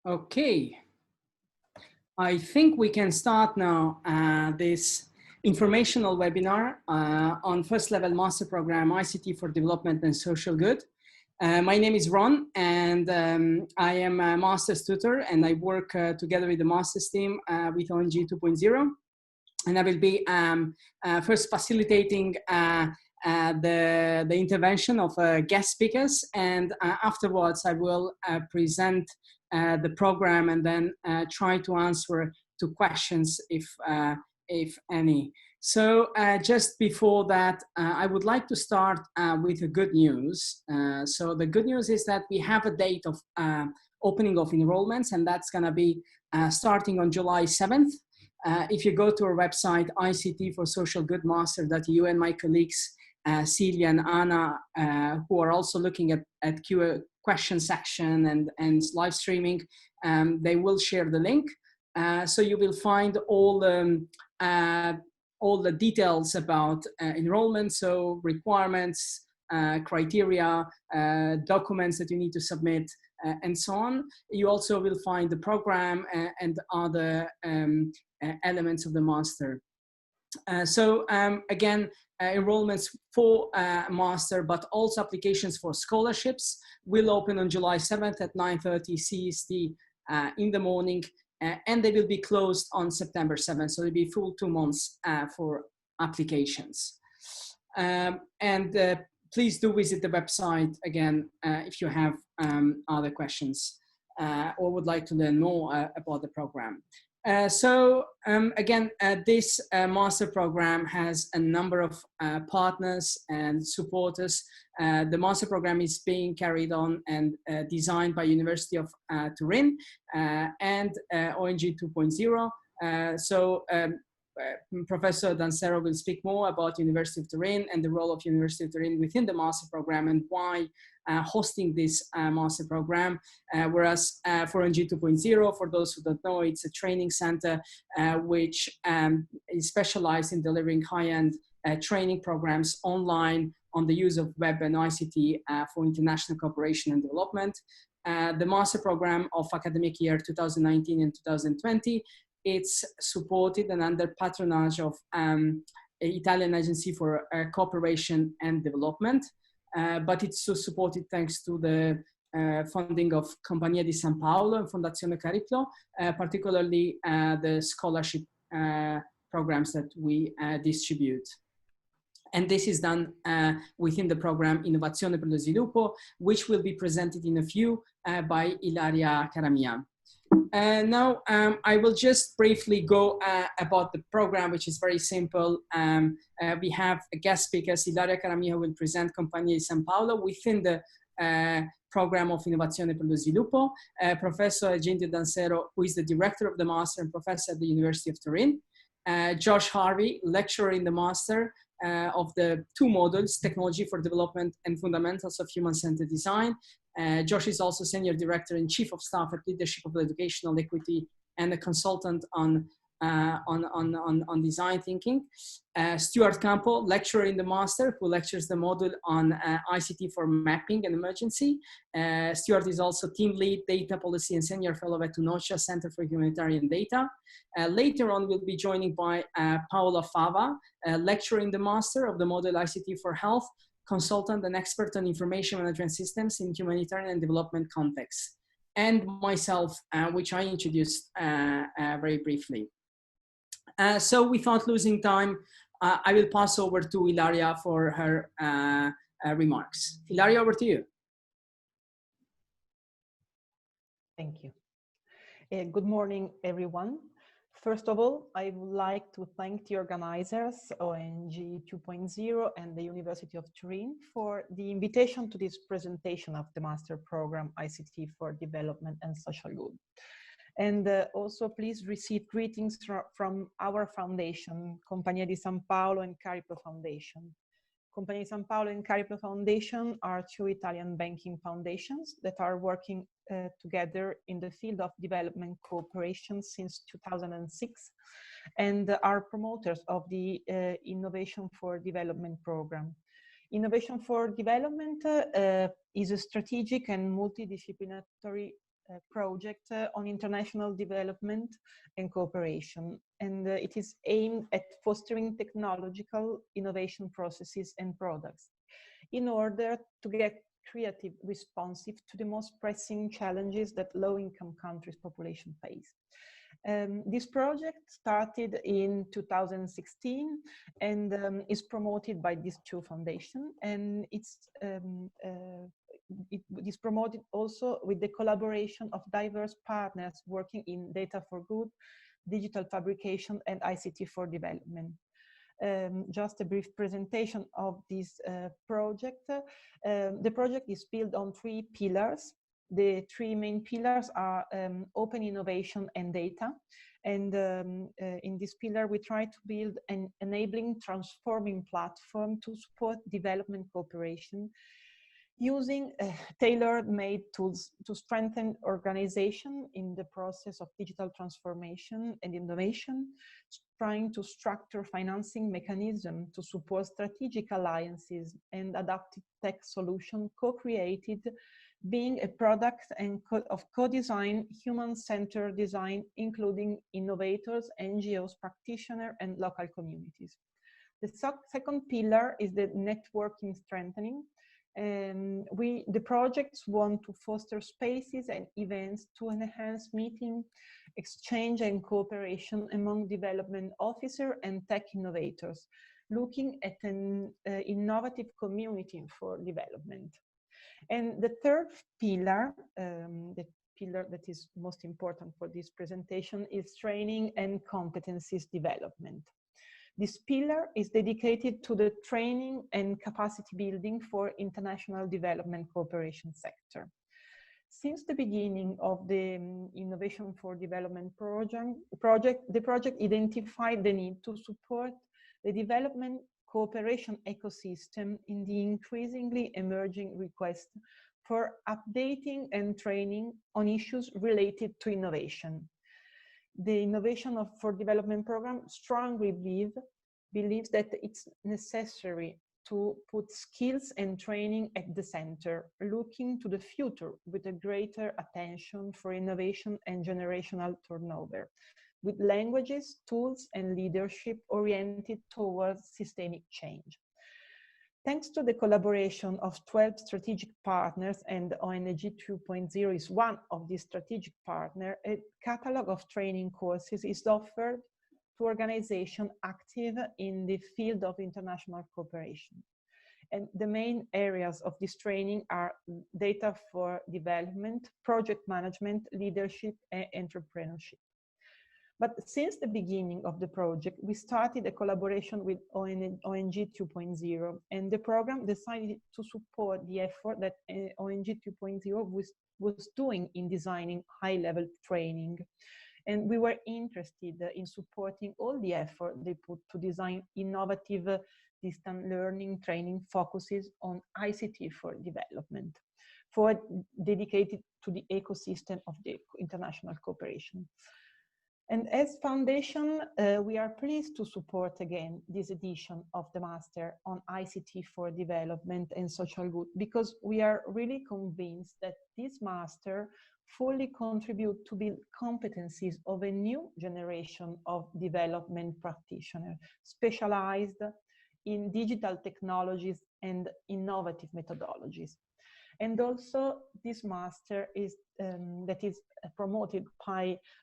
Okay, I think we can start now this informational webinar on first level master program ICT for development and social good. My name is Ron and I am a master's tutor and I work together with the master's team with ONG 2.0, and I will be first facilitating the intervention of guest speakers, and afterwards I will present the program and then try to answer to questions if any. So just before that, I would like to start with the good news. So the good news is that we have a date of opening of enrollments, and that's going to be starting on July 7th. If you go to our website, ICT for Social Good Master.eu, and my colleagues, Celia and Anna, who are also looking at question section and live streaming, they will share the link. So you will find all the details about enrollment, so requirements, criteria, documents that you need to submit, and so on. You also will find the program and other elements of the master. Again, enrollments for master, but also applications for scholarships will open on July 7th at 9:30 CST in the morning, and they will be closed on September 7th. So it'll be full 2 months for applications. Please do visit the website again if you have other questions or would like to learn more about the program. Again, this master program has a number of partners and supporters. The master program is being carried on and designed by University of Turin and ONG 2.0. Professor Dansero will speak more about University of Turin and the role of University of Turin within the master program and why hosting this master program. Whereas for ONG 2.0, for those who don't know, it's a training center which is specialized in delivering high-end training programs online on the use of web and ICT for international cooperation and development. The master program of academic year 2019 and 2020, it's supported and under patronage of Italian Agency for Cooperation and Development, but it's supported thanks to the funding of Compagnia di San Paolo and Fondazione Cariplo, particularly the scholarship programs that we distribute. And this is done within the program Innovazione per lo Sviluppo, which will be presented in a few by Ilaria Caramia. Now, I will just briefly go about the program, which is very simple. We have a guest speaker, Ilaria Caramia, who will present Compagnia di San Paolo within the program of Innovazione per lo Sviluppo. Professor Eugenio Dansero, who is the director of the master and professor at the University of Turin. Josh Harvey, lecturer in the master of the 2 modules, Technology for Development and Fundamentals of Human-Centered Design. Josh is also Senior Director and Chief of Staff at Leadership of Educational Equity and a consultant on design thinking. Stuart Campo, lecturer in the master, who lectures the module on ICT for mapping and emergency. Stuart is also team lead, data policy, and senior fellow at UNOCHA Center for Humanitarian Data. Later on, we'll be joined by Paola Fava, lecturer in the master of the module ICT for Health, consultant and expert on information management systems in humanitarian and development contexts, and myself, which I introduced very briefly. So without losing time, I will pass over to Ilaria for her remarks. Ilaria, over to you. Thank you. Good morning, everyone. First of all, I would like to thank the organizers, ONG 2.0 and the University of Turin, for the invitation to this presentation of the master program ICT for Development and Social Good. And also please receive greetings from our foundation, Compagnia di San Paolo and Cariplo Foundation. Compagnia di San Paolo and Cariplo Foundation are 2 Italian banking foundations that are working together in the field of development cooperation since 2006 and are promoters of the Innovation for Development program. Innovation for Development is a strategic and multidisciplinary project on international development and cooperation. And it is aimed at fostering technological innovation processes and products in order to get creative, responsive to the most pressing challenges that low-income countries' population face. This project started in 2016 and is promoted by these two foundations, and it is promoted also with the collaboration of diverse partners working in data for good, digital fabrication, and ICT for development. Just a brief presentation of this project. The project is built on 3 pillars. The 3 main pillars are open innovation and data. And in this pillar, we try to build an enabling, transforming platform to support development cooperation using tailor-made tools to strengthen organization in the process of digital transformation and innovation, trying to structure financing mechanism to support strategic alliances and adaptive tech solution co-created, being a product and of co-design, human-centered design, including innovators, NGOs, practitioners, and local communities. The second pillar is the networking strengthening. The projects want to foster spaces and events to enhance meeting, exchange, and cooperation among development officers and tech innovators, looking at an innovative community for development. And the third pillar, the pillar that is most important for this presentation, is training and competencies development. This pillar is dedicated to the training and capacity building for international development cooperation sector. Since the beginning of the Innovation for Development project, the project identified the need to support the development cooperation ecosystem in the increasingly emerging request for updating and training on issues related to innovation. The Innovation for Development program strongly believes that it's necessary to put skills and training at the center, looking to the future with a greater attention for innovation and generational turnover, with languages, tools, and leadership oriented towards systemic change. Thanks to the collaboration of 12 strategic partners, and ONG 2.0 is one of these strategic partners, a catalog of training courses is offered to organizations active in the field of international cooperation. And the main areas of this training are data for development, project management, leadership, and entrepreneurship. But since the beginning of the project, we started a collaboration with ONG 2.0, and the program decided to support the effort that ONG 2.0 was doing in designing high-level training. And we were interested in supporting all the effort they put to design innovative distant learning training focuses on ICT for development, dedicated to the ecosystem of the international cooperation. And as foundation, we are pleased to support again this edition of the Master on ICT for Development and Social Good, because we are really convinced that this Master fully contribute to build competencies of a new generation of development practitioners, specialized in digital technologies and innovative methodologies. And also this master is that is promoted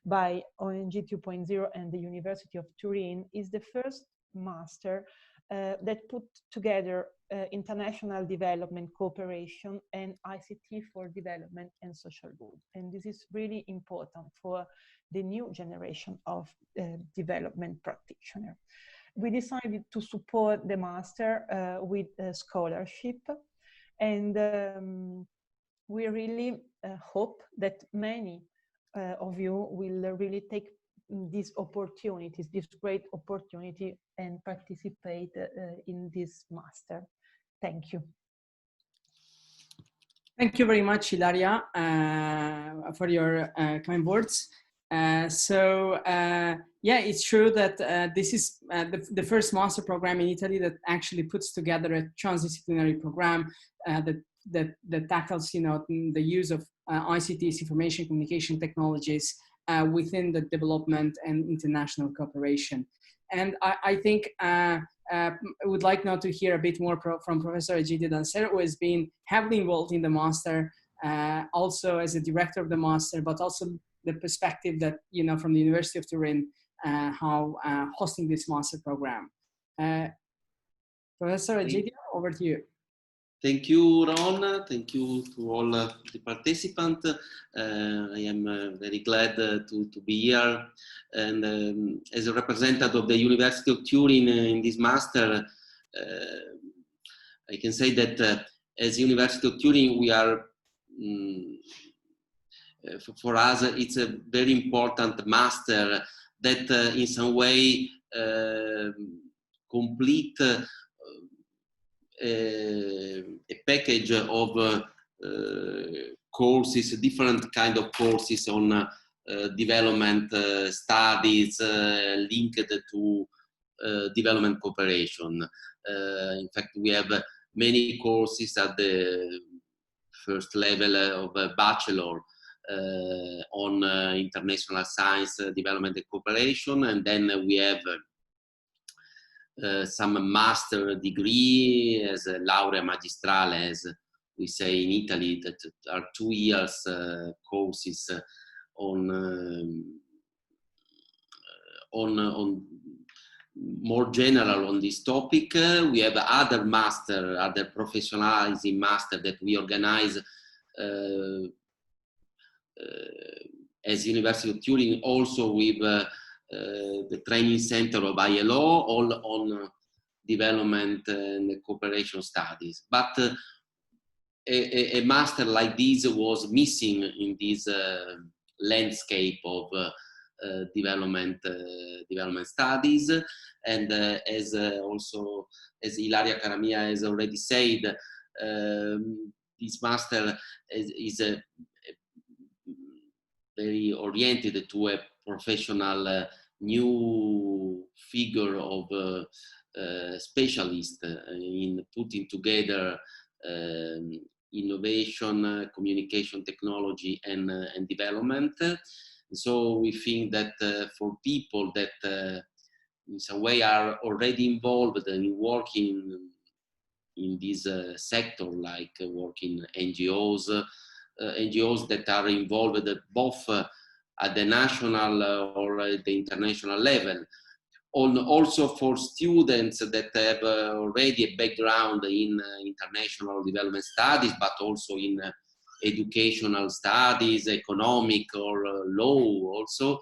by ONG 2.0 and the University of Turin is the first master that put together international development cooperation and ICT for development and social good. And this is really important for the new generation of development practitioners. We decided to support the master with a scholarship, and we really hope that many of you will really take these opportunities, this great opportunity, and participate in this master. Thank you. Thank you very much, Ilaria, for your kind words. Yeah, it's true that this is the first master program in Italy that actually puts together a transdisciplinary program that that tackles, you know, the use of ICTs, information communication technologies, within the development and international cooperation. And I think I would like now to hear a bit more from Professor Egidio Dansero, who has been heavily involved in the master, also as a director of the master, but also the perspective that, you know, from the University of Turin, how hosting this master program. Professor Egidio, over to you. Thank you, Ron. Thank you to all the participants. I am very glad to be here. And as a representative of the University of Turin in this master, I can say that as University of Turin, we are, for us, it's a very important master that in some way complete a package of courses, different kind of courses on development studies linked to development cooperation. In fact, we have many courses at the first level of a bachelor on international science, development and cooperation, and then we have some master degree as a laurea magistrale, as we say in Italy, that are 2 years courses on more general on this topic. We have other master, other professionalizing master that we organize as University of Turin, also with the training center of ILO, all on development and cooperation studies. But a master like this was missing in this landscape of development studies. And as also as Ilaria Caramia has already said, this master is very oriented to a professional new figure of specialist in putting together innovation, communication technology, and development. So we think that for people that in some way are already involved in working in this sector, like working NGOs, NGOs that are involved both at the national or the international level. Also for students that have already a background in international development studies, but also in educational studies, economic or law also,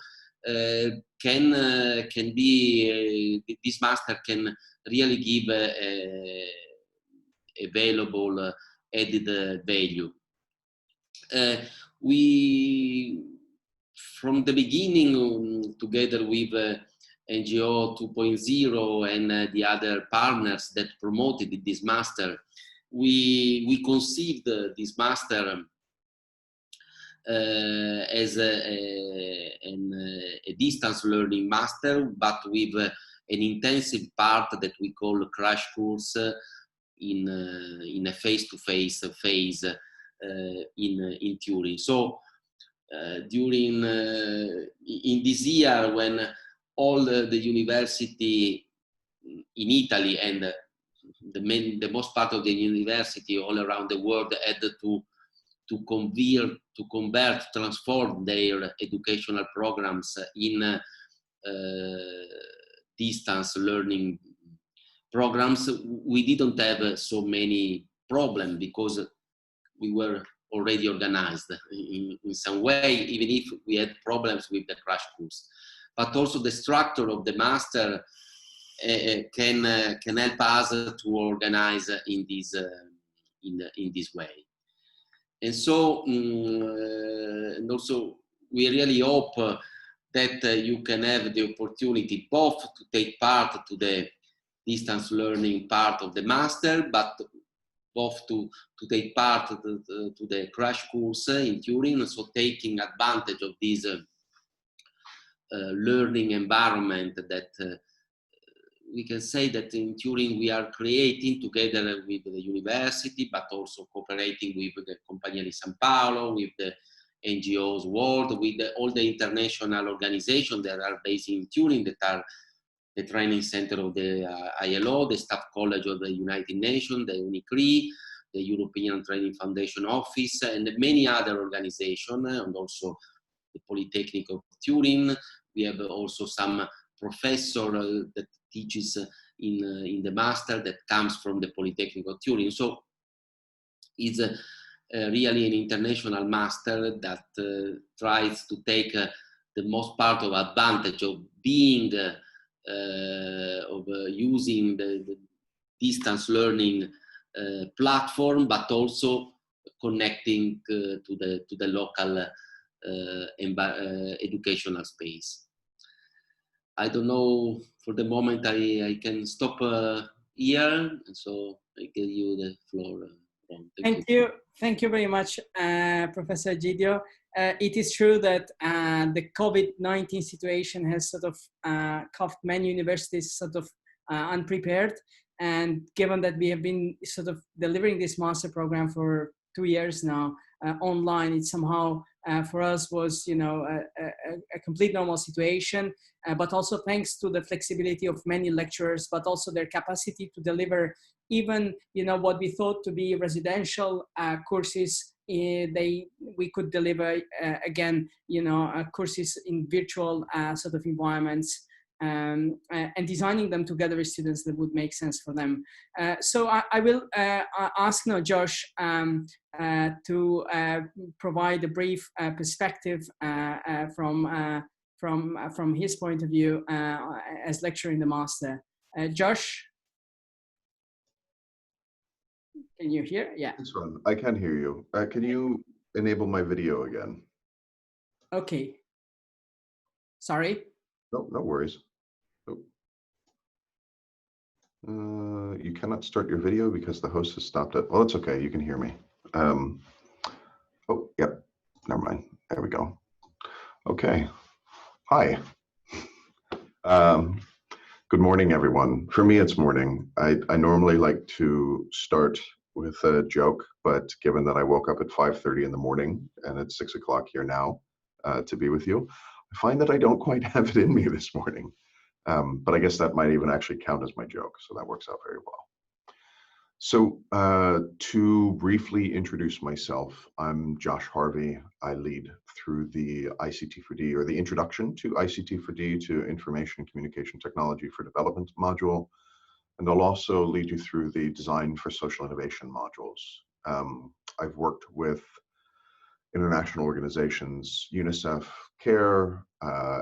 can be, this master can really give a valuable added value. We, from the beginning, together with NGO 2.0 and the other partners that promoted this master, we conceived this master as a distance learning master, but with an intensive part that we call crash course in a face-to-face phase in Turin. So during in this year, when all the university in Italy and the most part of the university all around the world had to transform their educational programs in distance learning programs, we didn't have so many problems because we were already organized in some way, even if we had problems with the crash course. But also the structure of the master can help us to organize in this way. And so, and also we really hope that you can have the opportunity both to take part to the distance learning part of the master, but both to take part to the crash course in Turin, so taking advantage of this learning environment that we can say that in Turin we are creating together with the university, but also cooperating with the Compagnia di San Paolo, with the NGOs world, with all the international organizations that are based in Turin, that are the training center of the ILO, the Staff College of the United Nations, the UNICRI, the European Training Foundation Office, and many other organizations, and also the Polytechnic of Turin. We have also some professor that teaches in the master that comes from the Polytechnic of Turin. So it's really an international master that tries to take the most part of advantage of being using the distance learning platform, but also connecting to the local educational space. I don't know, for the moment I can stop here, and so I give you the floor. Thank you very much, Professor Gidio. It is true that the COVID-19 situation has sort of caught many universities sort of unprepared. And given that we have been sort of delivering this master program for 2 years now online, it somehow for us was, you know, a complete normal situation. But also thanks to the flexibility of many lecturers, but also their capacity to deliver even, you know, what we thought to be residential courses, we could deliver again, you know, courses in virtual sort of environments, and designing them together with students that would make sense for them. So I will ask now Josh to provide a brief perspective from his point of view as lecturer in the master. Josh? Can you hear? Yeah. This one, I can hear you. Can you enable my video again? Okay. Sorry. No, no worries. Oh. You cannot start your video because the host has stopped it. Well, it's okay. You can hear me. Oh, yep. Never mind. There we go. Okay. Hi. Good morning, everyone. For me, it's morning. I normally like to start with a joke, but given that I woke up at 5:30 in the morning and it's 6 o'clock here now to be with you, I find that I don't quite have it in me this morning. But I guess that might even actually count as my joke, so that works out very well. So to briefly introduce myself, I'm Josh Harvey. I lead through the ICT for D, or the Introduction to ICT for D, to Information and Communication Technology for Development module. And I'll also lead you through the Design for Social Innovation modules. I've worked with international organizations, UNICEF, CARE,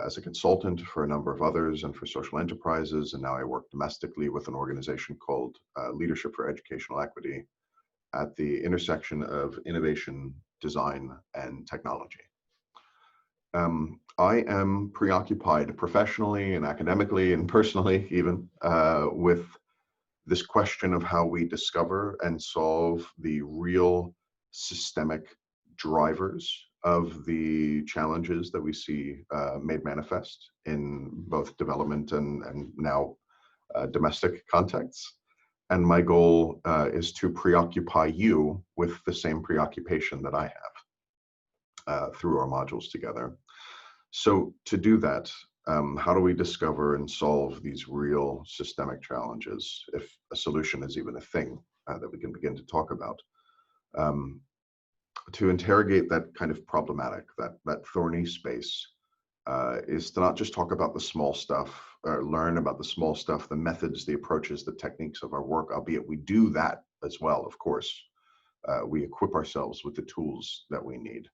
as a consultant for a number of others, and for social enterprises. And now I work domestically with an organization called Leadership for Educational Equity at the intersection of innovation, design, and technology. I am preoccupied professionally and academically and personally even with this question of how we discover and solve the real systemic drivers of the challenges that we see made manifest in both development and now domestic contexts. And my goal is to preoccupy you with the same preoccupation that I have through our modules together. So to do that, how do we discover and solve these real systemic challenges, if a solution is even a thing that we can begin to talk about? To interrogate that kind of problematic, that thorny space, is to not just talk about the small stuff, or learn about the small stuff, the methods, the approaches, the techniques of our work, albeit we do that as well, of course. We equip ourselves with the tools that we need.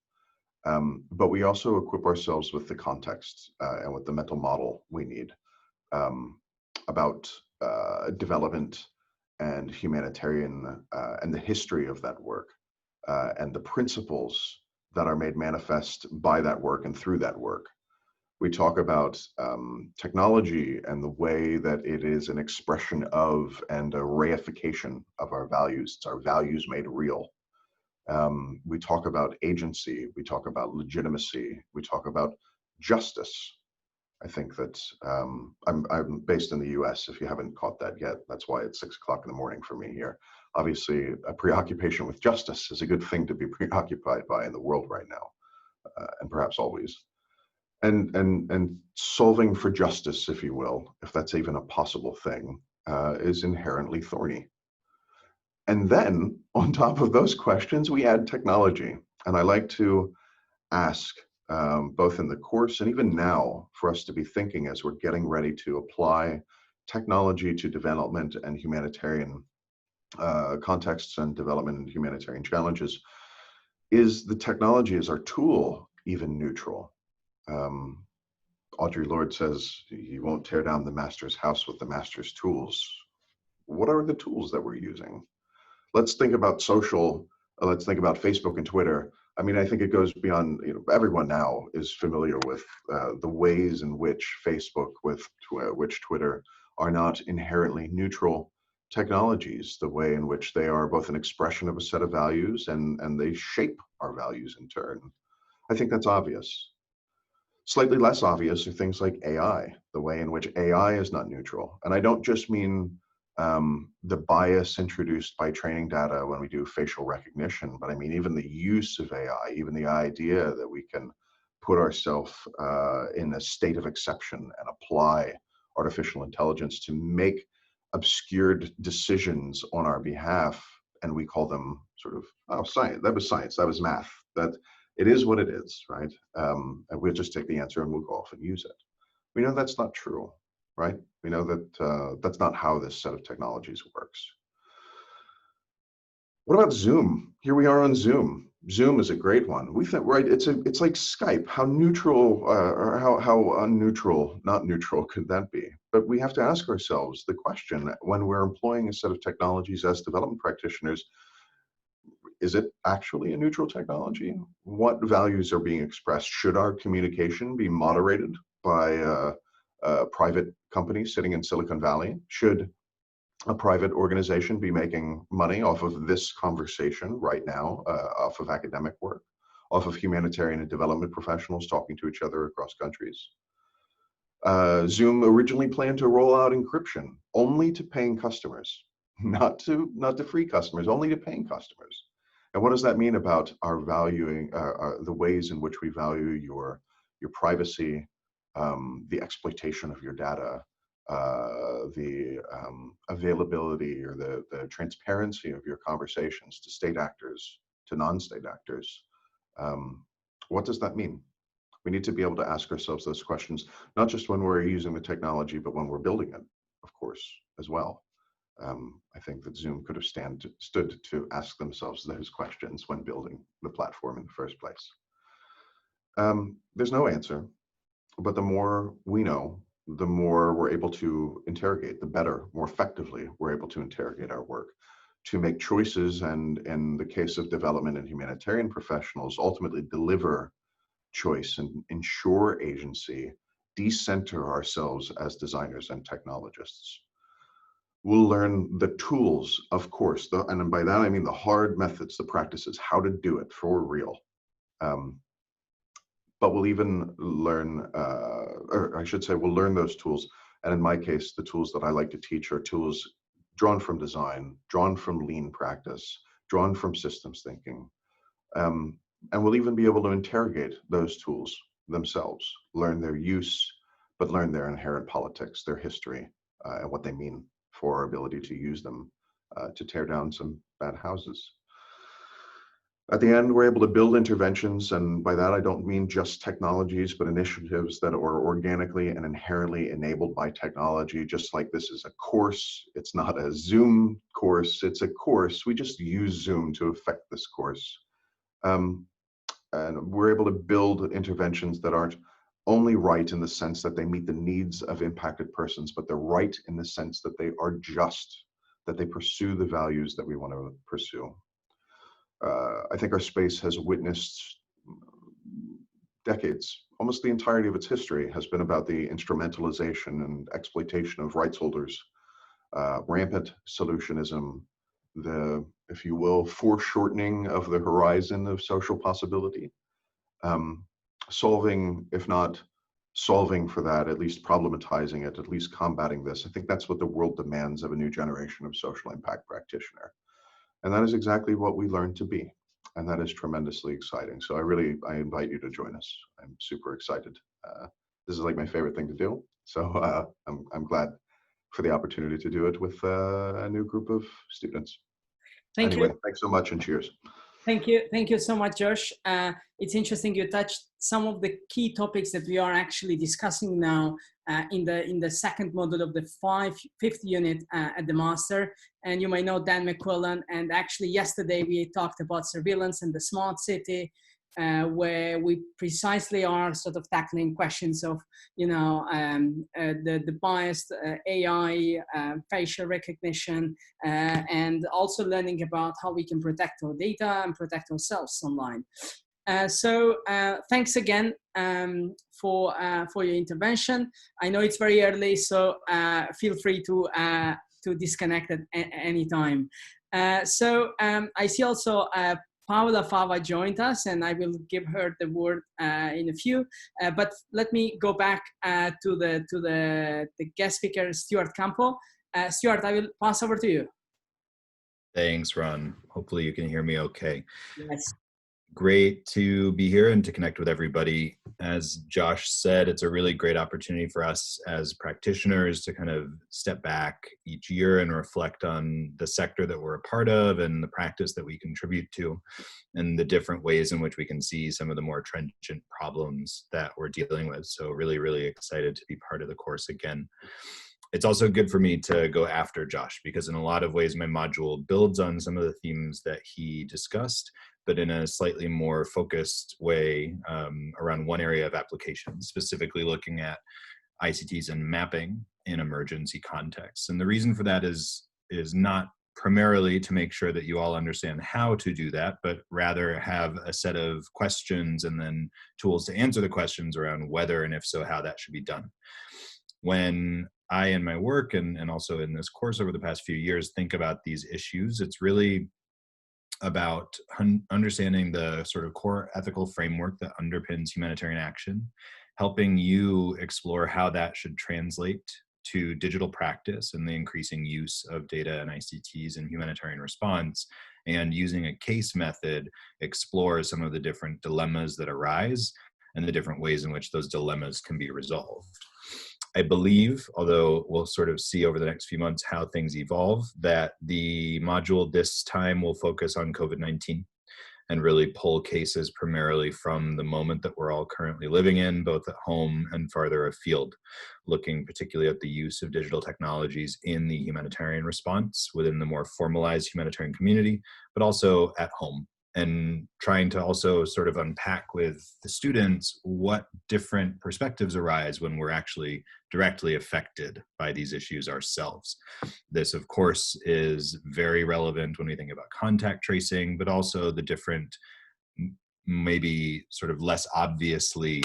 But we also equip ourselves with the context and with the mental model we need about development and humanitarian and the history of that work and the principles that are made manifest by that work and through that work. We talk about technology and the way that it is an expression of and a reification of our values. It's our values made real. We talk about agency, we talk about legitimacy, we talk about justice, I think that I'm based in the US, if you haven't caught that yet. That's why it's 6 o'clock in the morning for me here. Obviously, a preoccupation with justice is a good thing to be preoccupied by in the world right now, and perhaps always. And solving for justice, if you will, if that's even a possible thing, is inherently thorny. And then on top of those questions, we add technology. And I like to ask, both in the course and even now, for us to be thinking as we're getting ready to apply technology to development and humanitarian contexts and development and humanitarian challenges, is the technology as our tool even neutral? Audre Lorde says, you won't tear down the master's house with the master's tools. What are the tools that we're using? Let's think about social, let's think about Facebook and Twitter. I mean, I think it goes beyond, everyone now is familiar with the ways in which Facebook, with which Twitter are not inherently neutral technologies, the way in which they are both an expression of a set of values and they shape our values in turn. I think that's obvious. Slightly less obvious are things like AI, the way in which AI is not neutral. And I don't just mean the bias introduced by training data when we do facial recognition, but I mean even the use of AI, even the idea that we can put ourselves in a state of exception and apply artificial intelligence to make obscured decisions on our behalf, and we call them sort of, oh, science, that was math, that it is what it is, right? And we'll just take the answer and we'll go off and use it. We know that's not true, right? We know that that's not how this set of technologies works. What about Zoom? Here we are on Zoom. Zoom is a great one. We think, right, it's like Skype. How neutral or how unneutral, not neutral could that be? But we have to ask ourselves the question when we're employing a set of technologies as development practitioners, is it actually a neutral technology? What values are being expressed? Should our communication be moderated by a private company sitting in Silicon Valley? Should a private organization be making money off of this conversation right now, off of academic work, off of humanitarian and development professionals talking to each other across countries? Zoom originally planned to roll out encryption only to paying customers, not to free customers, only to paying customers. And what does that mean about our valuing, the ways in which we value your privacy, the exploitation of your data, the availability or the transparency of your conversations to state actors, to non-state actors? What does that mean? We need to be able to ask ourselves those questions, not just when we're using the technology, but when we're building it, of course, as well. I think that Zoom could have stood to ask themselves those questions when building the platform in the first place. There's no answer, but the more we know, the more we're able to interrogate, the better, more effectively we're able to interrogate our work, to make choices, and in the case of development and humanitarian professionals, ultimately deliver choice and ensure agency, decenter ourselves as designers and technologists. We'll learn the tools, of course, and by that I mean the hard methods, the practices, how to do it for real. But we'll even learn, or I should say, we'll learn those tools. And in my case, the tools that I like to teach are tools drawn from design, drawn from lean practice, drawn from systems thinking. And we'll even be able to interrogate those tools themselves, learn their use, but learn their inherent politics, their history, and what they mean for our ability to use them to tear down some bad houses. At the end, we're able to build interventions, and by that I don't mean just technologies, but initiatives that are organically and inherently enabled by technology, just like this is a course. It's not a Zoom course, it's a course. We just use Zoom to affect this course. And we're able to build interventions that aren't only right in the sense that they meet the needs of impacted persons, but they're right in the sense that they are just, that they pursue the values that we want to pursue. I think our space has witnessed decades, almost the entirety of its history has been about the instrumentalization and exploitation of rights holders, rampant solutionism, the, if you will, foreshortening of the horizon of social possibility, solving, if not solving for that, at least problematizing it, at least combating this. I think that's what the world demands of a new generation of social impact practitioner. And that is exactly what we learn to be. And that is tremendously exciting. So I invite you to join us. I'm super excited. This is like my favorite thing to do. So I'm glad for the opportunity to do it with a new group of students. Anyway, thanks so much and cheers. Thank you so much, Josh. It's interesting you touched some of the key topics that we are actually discussing now in the second module of the fifth unit at the master. And you may know Dan McQuillan. And actually yesterday we talked about surveillance and the smart city, where we precisely are sort of tackling questions of, the biased AI, facial recognition, and also learning about how we can protect our data and protect ourselves online. So thanks again for your intervention. I know it's very early, so feel free to disconnect at any time. So I see also Paola Fava joined us, and I will give her the word in a few. But let me go back to the guest speaker, Stuart Campo. Stuart, I will pass over to you. Thanks, Ron. Hopefully you can hear me okay. Yes. Great to be here and to connect with everybody. As Josh said, it's a really great opportunity for us as practitioners to kind of step back each year and reflect on the sector that we're a part of and the practice that we contribute to, and the different ways in which we can see some of the more trenchant problems that we're dealing with. So really, really excited to be part of the course again. It's also good for me to go after Josh, because in a lot of ways my module builds on some of the themes that he discussed, but in a slightly more focused way around one area of application, specifically looking at ICTs and mapping in emergency contexts. And the reason for that is not primarily to make sure that you all understand how to do that, but rather have a set of questions and then tools to answer the questions around whether and if so, how that should be done. When I, in my work and also in this course over the past few years, think about these issues, it's really about understanding the sort of core ethical framework that underpins humanitarian action, helping you explore how that should translate to digital practice and the increasing use of data and ICTs in humanitarian response, and using a case method, explore some of the different dilemmas that arise and the different ways in which those dilemmas can be resolved. I believe, although we'll sort of see over the next few months how things evolve, that the module this time will focus on COVID-19 and really pull cases primarily from the moment that we're all currently living in, both at home and farther afield, looking particularly at the use of digital technologies in the humanitarian response within the more formalized humanitarian community, but also at home, and trying to also sort of unpack with the students what different perspectives arise when we're actually directly affected by these issues ourselves. This, of course, is very relevant when we think about contact tracing, but also the different, maybe sort of less obviously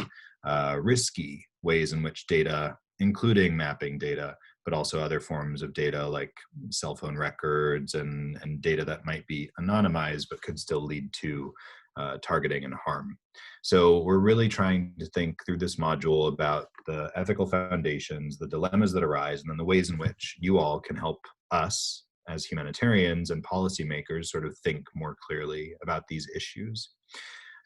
risky ways in which data, including mapping data, but also other forms of data like cell phone records and data that might be anonymized but could still lead to targeting and harm. So we're really trying to think through this module about the ethical foundations, the dilemmas that arise, and then the ways in which you all can help us as humanitarians and policymakers sort of think more clearly about these issues.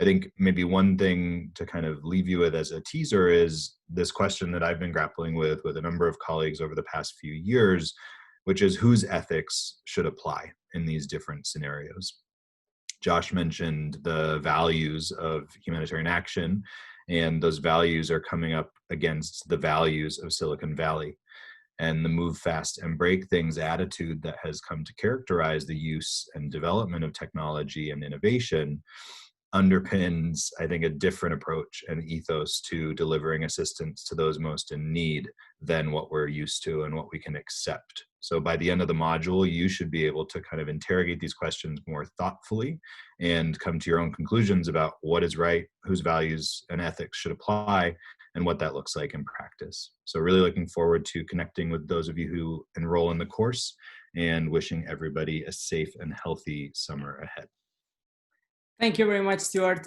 I think maybe one thing to kind of leave you with as a teaser is this question that I've been grappling with a number of colleagues over the past few years, which is whose ethics should apply in these different scenarios. Josh mentioned the values of humanitarian action, and those values are coming up against the values of Silicon Valley and the move fast and break things attitude that has come to characterize the use and development of technology and innovation underpins, I think, a different approach and ethos to delivering assistance to those most in need than what we're used to and what we can accept. So by the end of the module, you should be able to kind of interrogate these questions more thoughtfully and come to your own conclusions about what is right, whose values and ethics should apply, and what that looks like in practice. So really looking forward to connecting with those of you who enroll in the course, and wishing everybody a safe and healthy summer ahead. Thank you very much, Stuart.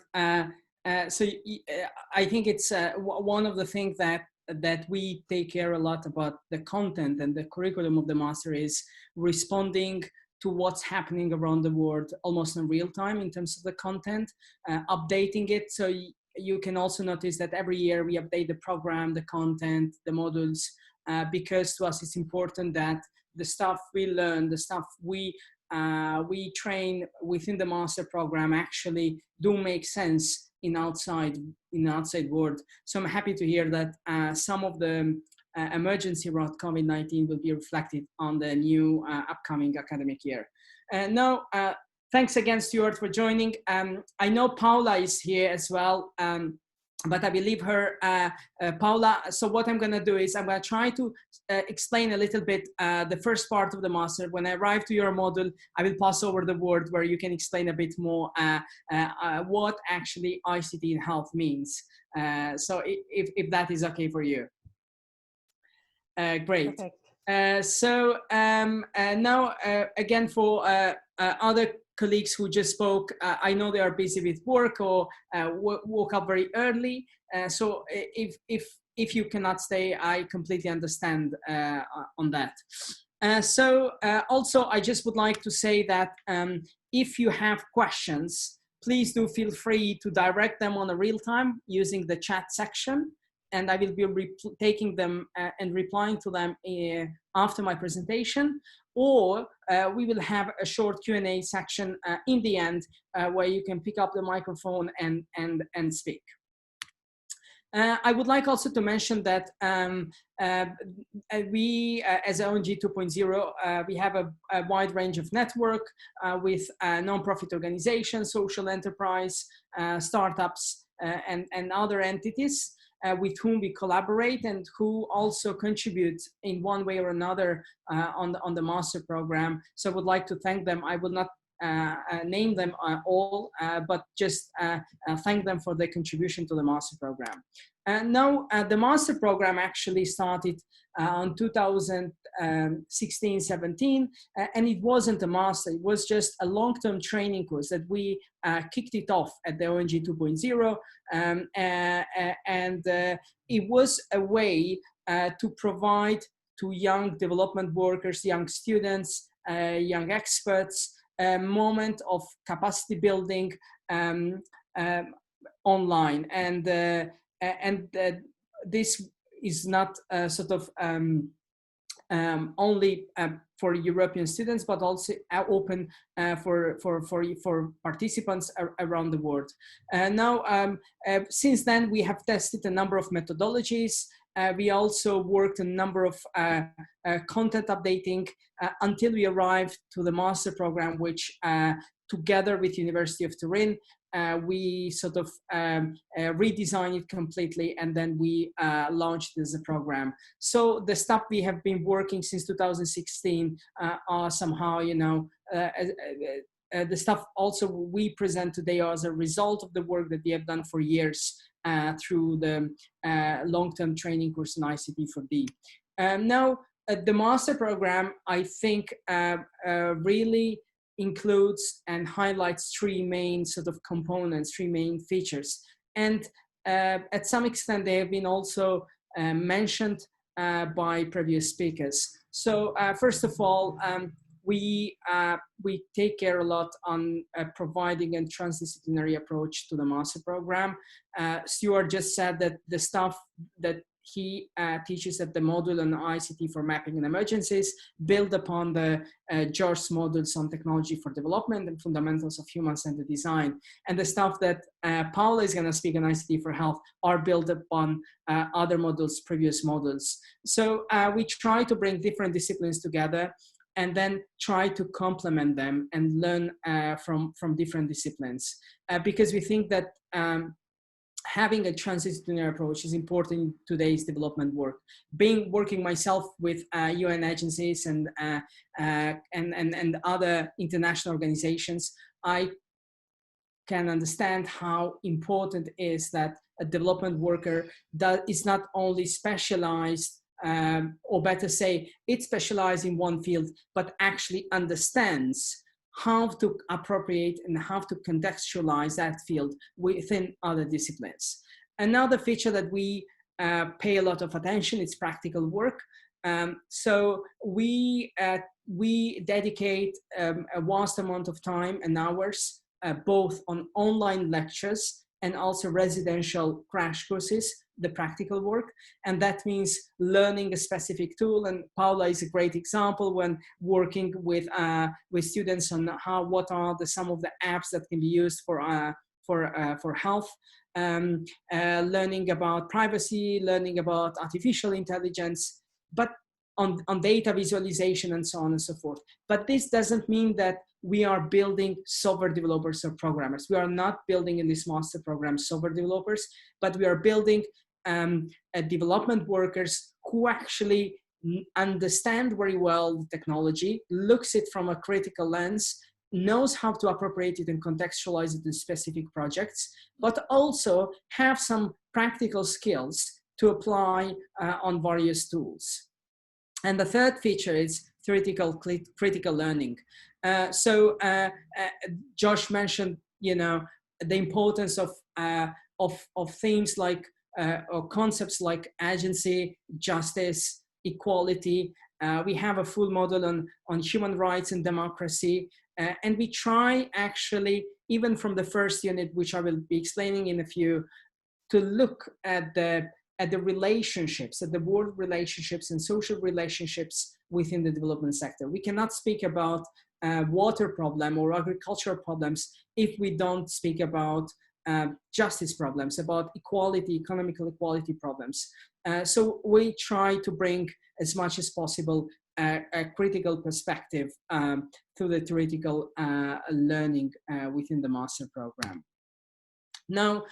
I think it's one of the things that we take care a lot about the content and the curriculum of the master is responding to what's happening around the world almost in real time in terms of the content, updating it. So you can also notice that every year we update the program, the content, the modules, because to us it's important that the stuff we learn, the stuff we train within the master program actually do make sense in the outside world. So I'm happy to hear that some of the emergency around COVID-19 will be reflected on the new upcoming academic year. Now, thanks again, Stuart, for joining. I know Paula is here as well, but I will leave her, Paula. So what I'm gonna do is I'm gonna try to explain a little bit the first part of the master. When I arrive to your module, I will pass over the word where you can explain a bit more what actually ICT in health means. So if that is okay for you. Great. So now, again, for other colleagues who just spoke, I know they are busy with work or woke up very early. So if you cannot stay, I completely understand on that. So also, I just would like to say that if you have questions, please do feel free to direct them on a real time using the chat section. And I will be taking them and replying to them after my presentation, or we will have a short Q&A section in the end where you can pick up the microphone and speak. I would like also to mention that we, as ONG 2.0, we have a wide range of network with non-profit organizations, social enterprise, startups, and other entities. With whom we collaborate and who also contribute in one way or another on the master program. So I would like to thank them. I will not name them all, but just thank them for their contribution to the master program. Now, the master program actually started in 2016-17, and it wasn't a master, it was just a long-term training course that we kicked it off at the ONG 2.0, and it was a way to provide to young development workers, young students, young experts, a moment of capacity building online, and this is not sort of only for European students, but also open for participants around the world. Now, since then, we have tested a number of methodologies. We also worked a number of content updating until we arrived to the master program, which together with University of Turin, we sort of redesigned it completely, and then we launched it as a program. So the stuff we have been working since 2016 are somehow, you know, the stuff also we present today as a result of the work that we have done for years through the long-term training course in ICT for D. Now, the master program, I think, really includes and highlights three main sort of components, three main features. And at some extent, they have been also mentioned by previous speakers. So first of all, we take care a lot on providing a transdisciplinary approach to the master program. Stuart just said that the stuff that he teaches at the module on ICT for mapping and emergencies build upon the George's modules on technology for development and fundamentals of human-centered design. And the stuff that Paula is going to speak on ICT for health are built upon other modules, previous modules. So we try to bring different disciplines together and then try to complement them and learn from different disciplines. Because we think that having a transdisciplinary approach is important in today's development work. Working myself with UN agencies and other international organizations, I can understand how important it is that a development worker is not only specialized, or better say, it's specialized in one field, but actually understands how to appropriate and how to contextualize that field within other disciplines. Another feature that we pay a lot of attention is practical work. So we dedicate a vast amount of time and hours both on online lectures and also residential crash courses, the practical work. And that means learning a specific tool. And Paula is a great example when working with students on what are some of the apps that can be used for health. Learning about privacy, learning about artificial intelligence, but on data visualization and so on and so forth. But this doesn't mean that we are building software developers or programmers. We are not building in this master program software developers, but we are building development workers who actually understand very well the technology, looks it from a critical lens, knows how to appropriate it and contextualize it in specific projects, but also have some practical skills to apply on various tools. And the third feature is theoretical critical learning. So Josh mentioned, the importance of themes like or concepts like agency, justice, equality. We have a full model on human rights and democracy. And we try actually, even from the first unit, which I will be explaining in a few, to look at the relationships, at the world relationships and social relationships within the development sector. We cannot speak about water problem or agricultural problems if we don't speak about justice problems, about equality, economical equality problems. So we try to bring as much as possible a critical perspective to the theoretical learning within the master program. Now,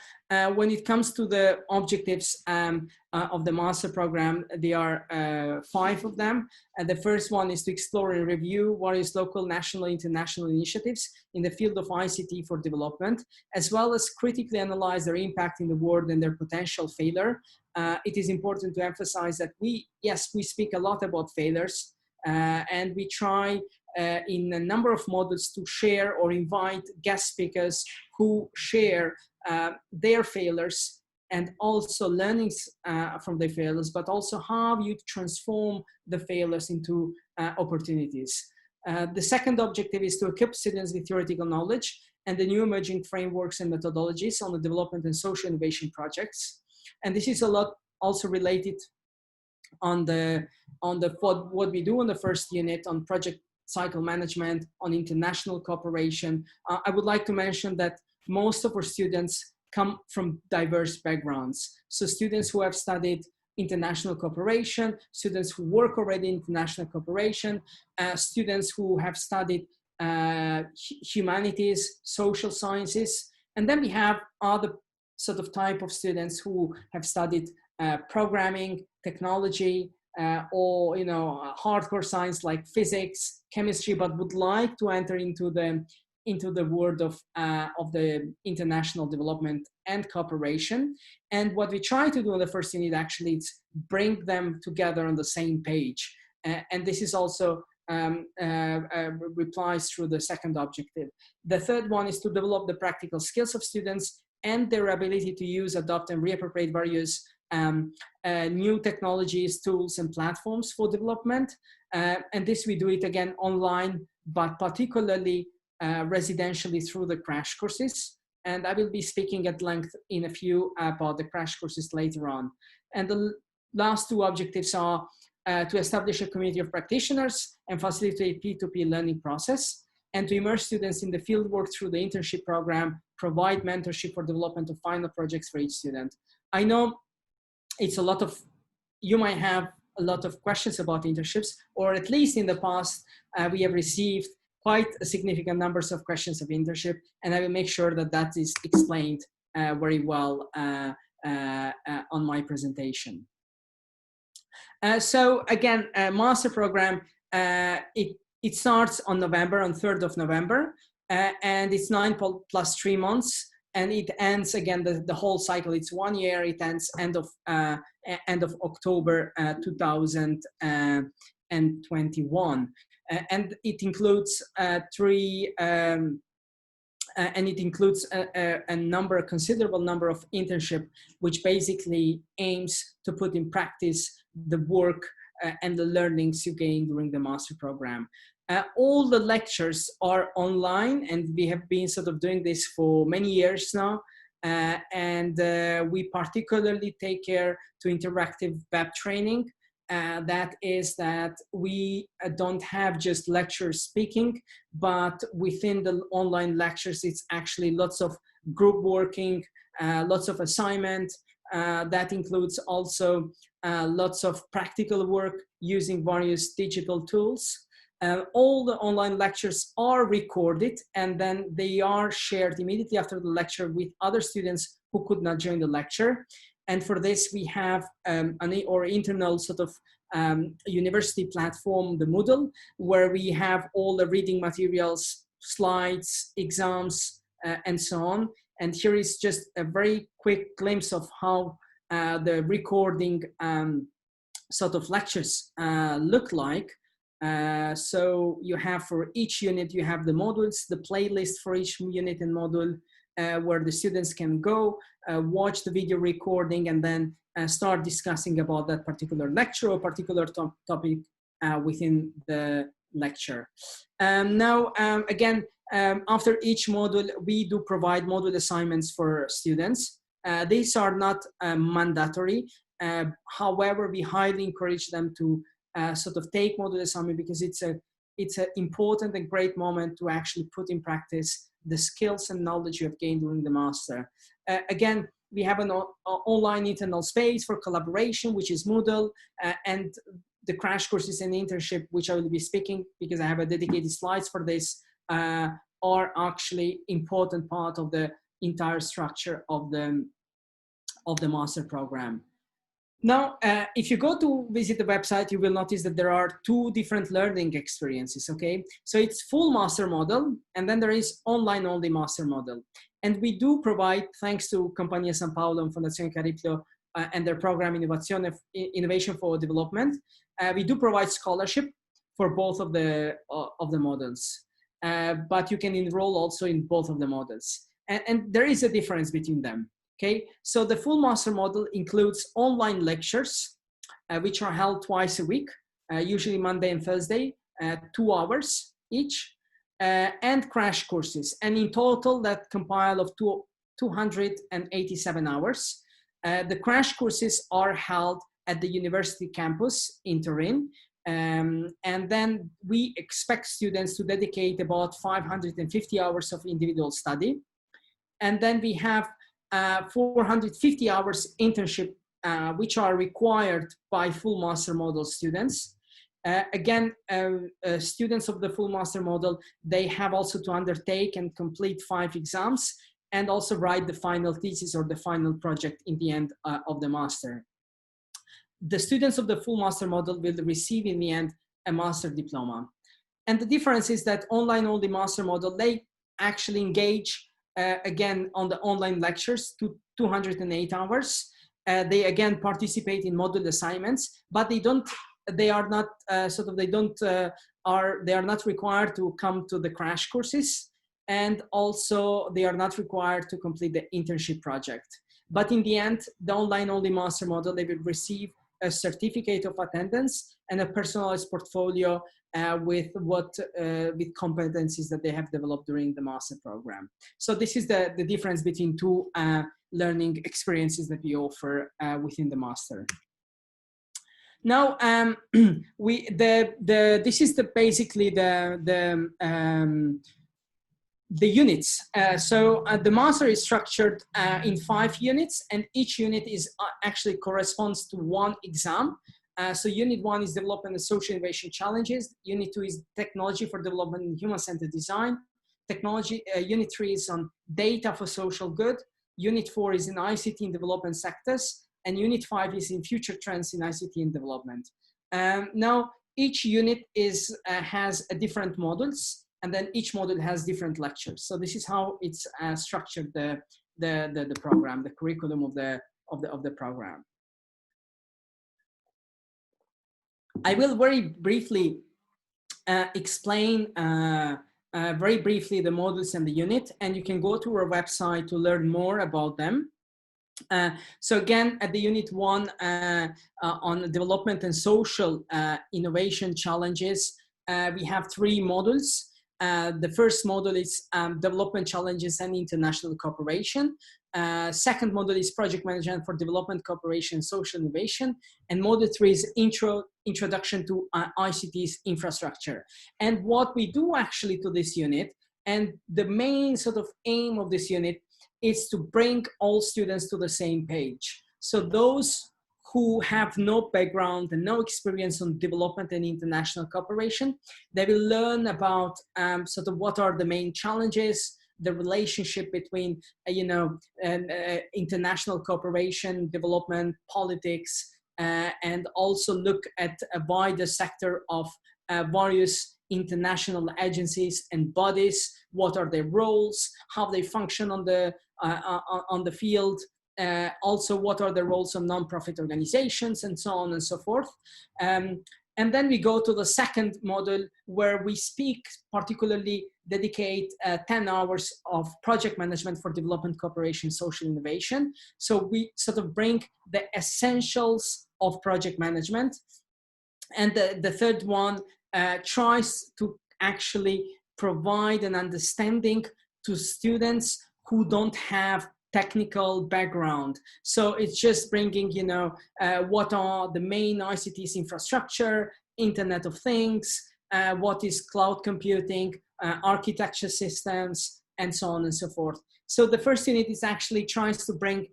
when it comes to the objectives of the master program, there are 5 of them. The first one is to explore and review various local, national, international initiatives in the field of ICT for development, as well as critically analyze their impact in the world and their potential failure. It is important to emphasize that we speak a lot about failures, and we try in a number of modules to share or invite guest speakers who share their failures and also learnings from their failures, but also how you transform the failures into opportunities. The second objective is to equip students with theoretical knowledge and the new emerging frameworks and methodologies on the development and social innovation projects. And this is a lot also related on what we do in the first unit on project cycle management, on international cooperation. I would like to mention that most of our students come from diverse backgrounds. So students who have studied international cooperation, students who work already in international cooperation, students who have studied humanities, social sciences, and then we have other sort of type of students who have studied programming, technology, or hardcore science like physics, chemistry, but would like to enter into the world of the international development and cooperation. And what we try to do in the first unit actually is bring them together on the same page. And this is also replies through the second objective. The third one is to develop the practical skills of students and their ability to use, adopt, and reappropriate various new technologies, tools, and platforms for development. And this we do it again online, but particularly residentially through the crash courses. And I will be speaking at length in a few about the crash courses later on. And the last 2 objectives are to establish a community of practitioners and facilitate P2P learning process, and to immerse students in the fieldwork through the internship program, provide mentorship for development of final projects for each student. I know it's you might have a lot of questions about internships, or at least in the past, we have received quite a significant numbers of questions of internship, and I will make sure that that is explained very well on my presentation. So again, master program, it starts on 3rd of November, and it's 9 plus 3 months, and it ends again, the whole cycle, it's 1 year, it ends end of October 2021. And it includes a considerable number of internships, which basically aims to put in practice the work and the learnings you gain during the master program. All the lectures are online, and we have been sort of doing this for many years now. We particularly take care to interactive web training. That is that we don't have just lectures speaking, but within the online lectures, it's actually lots of group working, lots of assignment. That includes also lots of practical work using various digital tools. All the online lectures are recorded, and then they are shared immediately after the lecture with other students who could not join the lecture. And for this, we have an internal sort of university platform, the Moodle, where we have all the reading materials, slides, exams, and so on. And here is just a very quick glimpse of how the recording sort of lectures look like. So you have, for each unit, you have the modules, the playlist for each unit and module, where the students can go, watch the video recording, and then start discussing about that particular lecture or particular topic within the lecture. After each module, we do provide module assignments for students. These are not mandatory. However, we highly encourage them to sort of take module assignment, because it's an important and great moment to actually put in practice the skills and knowledge you have gained during the master. Again, we have an online internal space for collaboration, which is Moodle, and the crash courses and internship, which I will be speaking because I have a dedicated slides for this, are actually important part of the entire structure of the master program. Now, if you go to visit the website, you will notice that there are two different learning experiences, okay? So it's full master model, and then there is online only master model. And we do provide, thanks to Compagnia San Paolo and Fondazione Cariplo and their program Innovation for Development, we do provide scholarship for both of the models. But you can enroll also in both of the models. And there is a difference between them. Okay, so the full master model includes online lectures, which are held twice a week, usually Monday and Thursday, 2 hours each, and crash courses. And in total, that compile of 287 hours. The crash courses are held at the university campus in Turin. And then we expect students to dedicate about 550 hours of individual study. And then we have 450 hours internship, which are required by full master model students. Students of the full master model, they have also to undertake and complete 5 exams and also write the final thesis or the final project in the end of the master. The students of the full master model will receive in the end a master diploma. And the difference is that online only master model, they actually engage again on the online lectures to 208 hours. They again participate in module assignments, but they are not required to come to the crash courses, and also they are not required to complete the internship project. But in the end, the online only master model, they will receive a certificate of attendance and a personalized portfolio with competencies that they have developed during the master program. So this is the difference between two learning experiences that we offer within the master. Now, this is basically the units. So the master is structured in 5 units, and each unit is actually corresponds to 1 exam. So unit 1 is development and social innovation challenges. Unit 2 is technology for development and human-centered design. Unit 3 is on data for social good. Unit 4 is in ICT in development sectors. And Unit 5 is in future trends in ICT and development. Now, each unit has a different modules, and then each module has different lectures. So this is how it's structured, the program, the curriculum of the program. I will very briefly explain very briefly the modules and the unit, and you can go to our website to learn more about them. So again, at the unit 1 on development and social innovation challenges, we have 3 modules. The first module is development challenges and international cooperation. Second module is project management for development, cooperation, social innovation. And module 3 is introduction to ICT's infrastructure. And what we do actually to this unit, and the main sort of aim of this unit, is to bring all students to the same page. So those who have no background and no experience on development and international cooperation, they will learn about sort of what are the main challenges, the relationship between, international cooperation, development, politics, and also look at a wider sector of various international agencies and bodies. What are their roles? How they function on the field? Also, what are the roles of non-profit organizations, and so on and so forth. And then we go to the second module, where we speak, particularly dedicate 10 hours of project management for development, cooperation, social innovation. So we sort of bring the essentials of project management. And the third one tries to actually provide an understanding to students who don't have technical background. So it's just bringing, what are the main ICT's infrastructure, Internet of Things, what is cloud computing, architecture systems, and so on and so forth. So the first unit is actually tries to bring,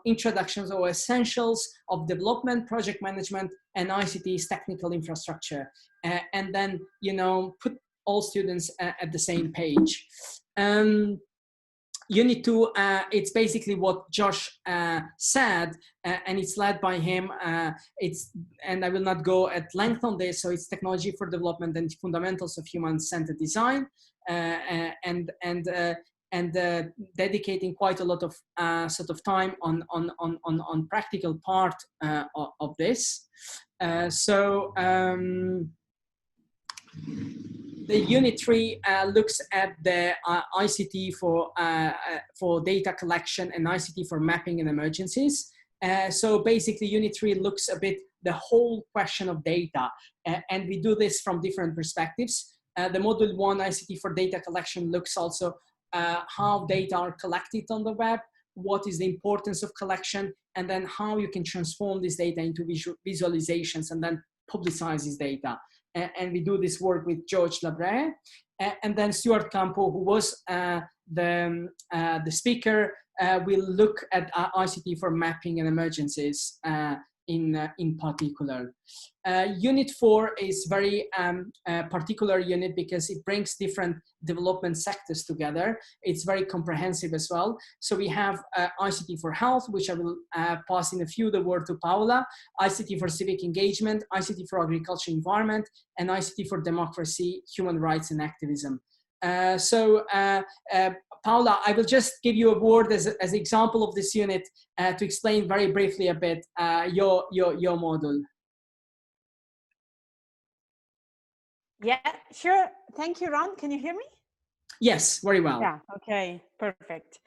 introductions or essentials of development, project management, and ICT's technical infrastructure, and then, put all students at the same page. Unit 2, it's basically what Josh said, and it's led by him. And I will not go at length on this. So it's technology for development and fundamentals of human-centered design, and dedicating quite a lot of sort of time on practical part of this. The Unit 3 looks at the ICT for data collection and ICT for mapping and emergencies. So basically, Unit 3 looks a bit the whole question of data, and we do this from different perspectives. The Module 1, ICT for data collection, looks also how data are collected on the web, what is the importance of collection, and then how you can transform this data into visualizations and then publicize this data. And we do this work with George Labre, and then Stuart Campo, who was the speaker, will look at ICT for mapping and emergencies in particular. Unit 4 is very particular unit because it brings different development sectors together. It's very comprehensive as well. So we have ICT for health, which I will pass in a few the word to Paula, ICT for civic engagement, ICT for agriculture environment, and ICT for democracy, human rights, and activism. Paula, I will just give you a word as an example of this unit to explain very briefly a bit your module. Yeah, sure. Thank you, Ron. Can you hear me? Yes, very well. Yeah, okay, perfect.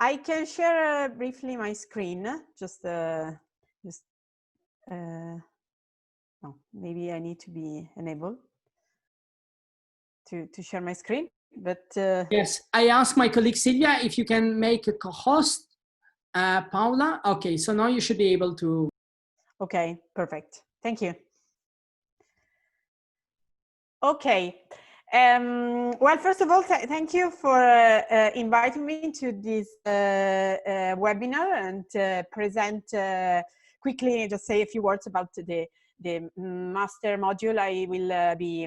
I can share briefly my screen. Oh, maybe I need to be enabled to share my screen. But yes, I asked my colleague Silvia if you can make a co-host, Paula. Okay, so now you should be able to. Okay, perfect. Thank you. Okay. Well, first of all, thank you for inviting me to this webinar and present quickly, just say a few words about the master module I will be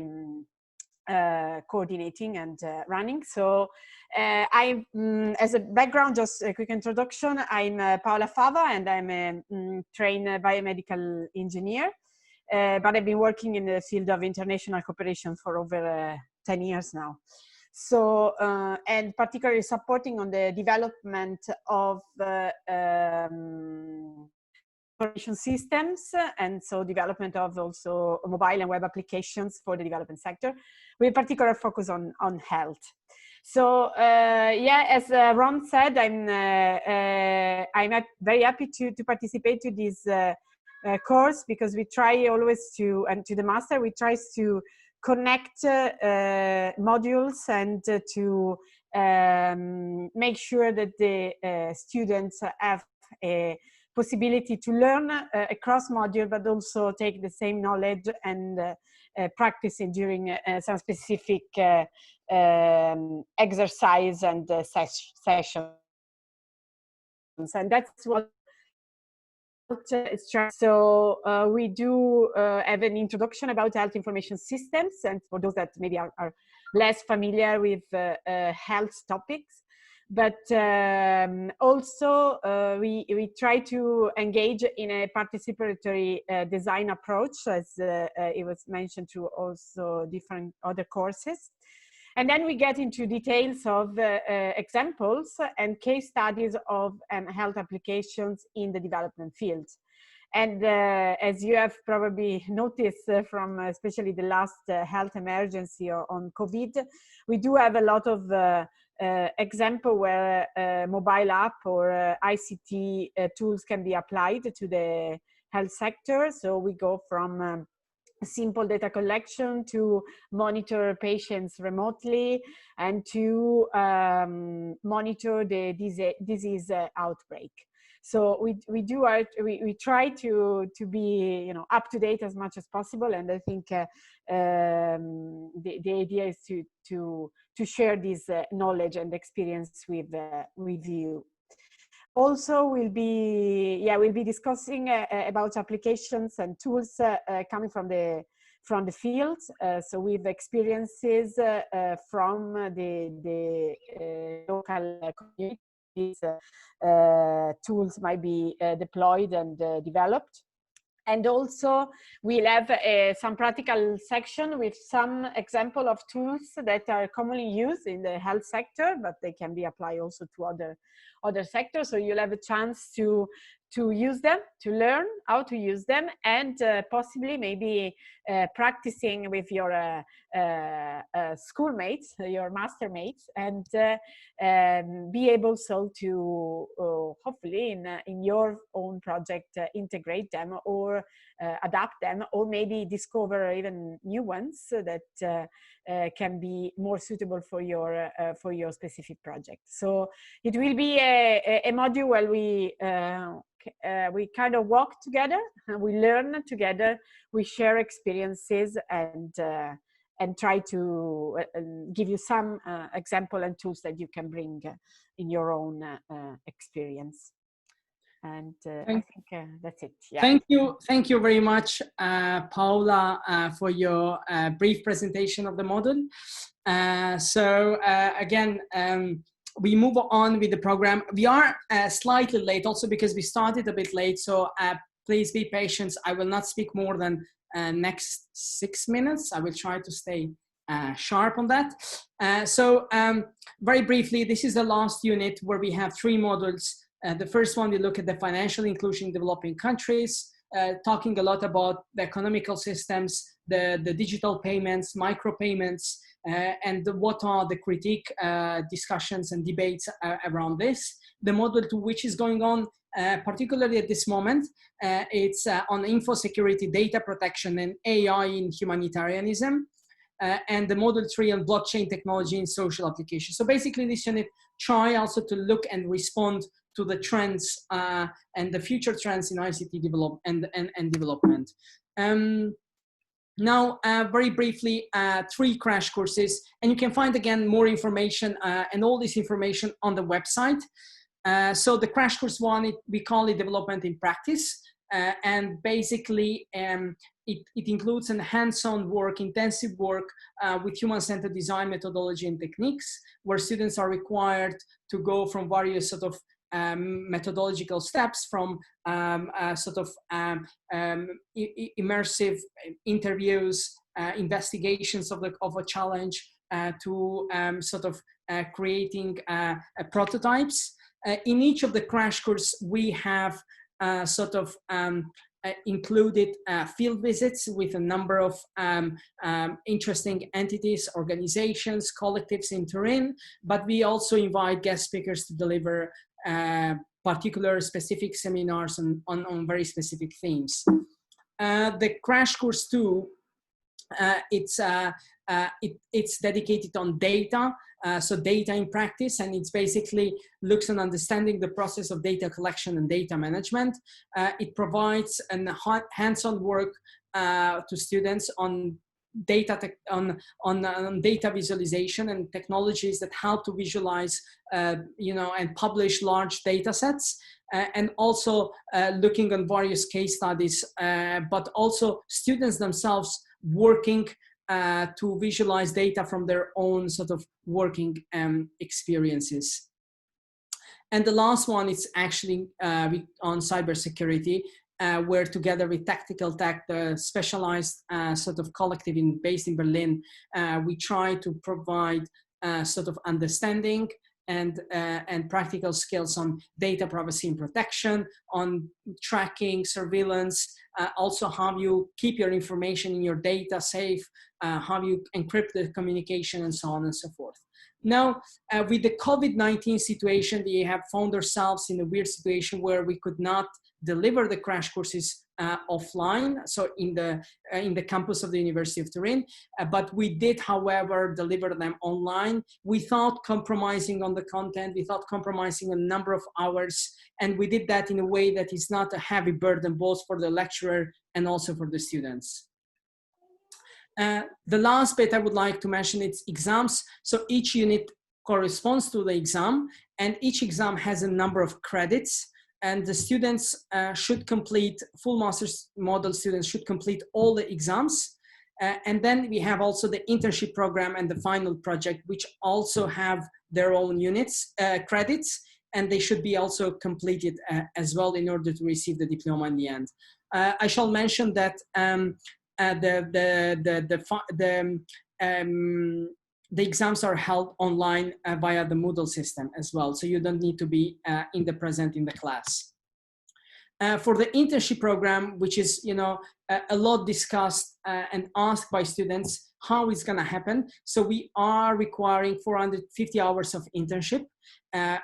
coordinating and running. So as a background, just a quick introduction, I'm Paola Fava and I'm a trained biomedical engineer, but I've been working in the field of international cooperation for over 10 years now. So, and particularly supporting on the development of information systems, and so development of also mobile and web applications for the development sector, with particular focus on health. So yeah, as Ron said, I'm very happy to participate to this course, because we try always to, and to the master, we try to connect modules and to make sure that the students have a possibility to learn across module, but also take the same knowledge and practice it during some specific exercise and sessions. And that's what so we do have an introduction about health information systems, and for those that maybe are less familiar with health topics. But also we try to engage in a participatory design approach, as it was mentioned, through also different other courses. And then we get into details of examples and case studies of health applications in the development field. And as you have probably noticed from especially the last health emergency on COVID, we do have a lot of example where mobile app or ICT tools can be applied to the health sector. So we go from simple data collection to monitor patients remotely, and to monitor the disease outbreak. So we try to be up to date as much as possible, and I think the idea is to share this knowledge and experience with you. Also, we'll be discussing about applications and tools coming from the field. So with experiences from the local communities, tools might be deployed and developed. And also we'll have some practical section with some example of tools that are commonly used in the health sector, but they can be applied also to other sectors. So you'll have a chance to use them, to learn how to use them, and possibly maybe practicing with your schoolmates, your master mates, and be able so to hopefully in your own project integrate them, or adapt them, or maybe discover even new ones that can be more suitable for your specific project. So it will be a module where we kind of walk together, we learn together, we share experiences, and try to give you some example and tools that you can bring in your own experience. And I think that's it. Yeah. Thank you very much, Paola, for your brief presentation of the model. So again, we move on with the program. We are slightly late, also because we started a bit late. So please be patient. I will not speak more than next 6 minutes. I will try to stay sharp on that. So very briefly, this is the last unit where we have 3 modules. The first one, we look at the financial inclusion in developing countries, talking a lot about the economical systems, the digital payments, micropayments, and what are the critique discussions and debates around this. The module 2, which is going on particularly at this moment, it's on info security, data protection, and AI in humanitarianism. And the module 3 on blockchain technology in social applications. So basically this unit try also to look and respond to the trends and the future trends in ICT development. Now, very briefly, 3 crash courses, and you can find again more information and all this information on the website. So the crash course 1, we call it Development in Practice, and basically it includes an hands-on work, intensive work with human-centered design methodology and techniques, where students are required to go from various sort of methodological steps, from immersive interviews, investigations of a challenge, to creating prototypes. In each of the crash course, we have included field visits with a number of interesting entities, organizations, collectives in Turin, but we also invite guest speakers to deliver particular specific seminars on very specific themes. The crash course 2, it's dedicated on data, so data in practice, and it's basically looks on understanding the process of data collection and data management. It provides hands-on work to students on data on data visualization and technologies that help to visualize, and publish large data sets. And also looking on various case studies, but also students themselves working to visualize data from their own sort of working experiences. And the last one is actually on cybersecurity, where together with Tactical Tech, the specialized sort of collective based in Berlin, we try to provide sort of understanding and practical skills on data privacy and protection, on tracking, surveillance, also how you keep your information in your data safe, how you encrypt the communication, and so on and so forth. Now, with the COVID-19 situation, we have found ourselves in a weird situation where we could not deliver the crash courses offline, so in the campus of the University of Turin, but we did, however, deliver them online without compromising on the content, without compromising a number of hours, and we did that in a way that is not a heavy burden both for the lecturer and also for the students. The last bit I would like to mention is exams. So each unit corresponds to the exam, and each exam has a number of credits, and the students should complete, full master's model students should complete all the exams. And then we have also the internship program and the final project, which also have their own units, credits, and they should be also completed as well in order to receive the diploma in the end. I shall mention that the exams are held online via the Moodle system as well, so you don't need to be present in the class. For the internship program, which is a lot discussed and asked by students, how it's going to happen. So we are requiring 450 hours of internship,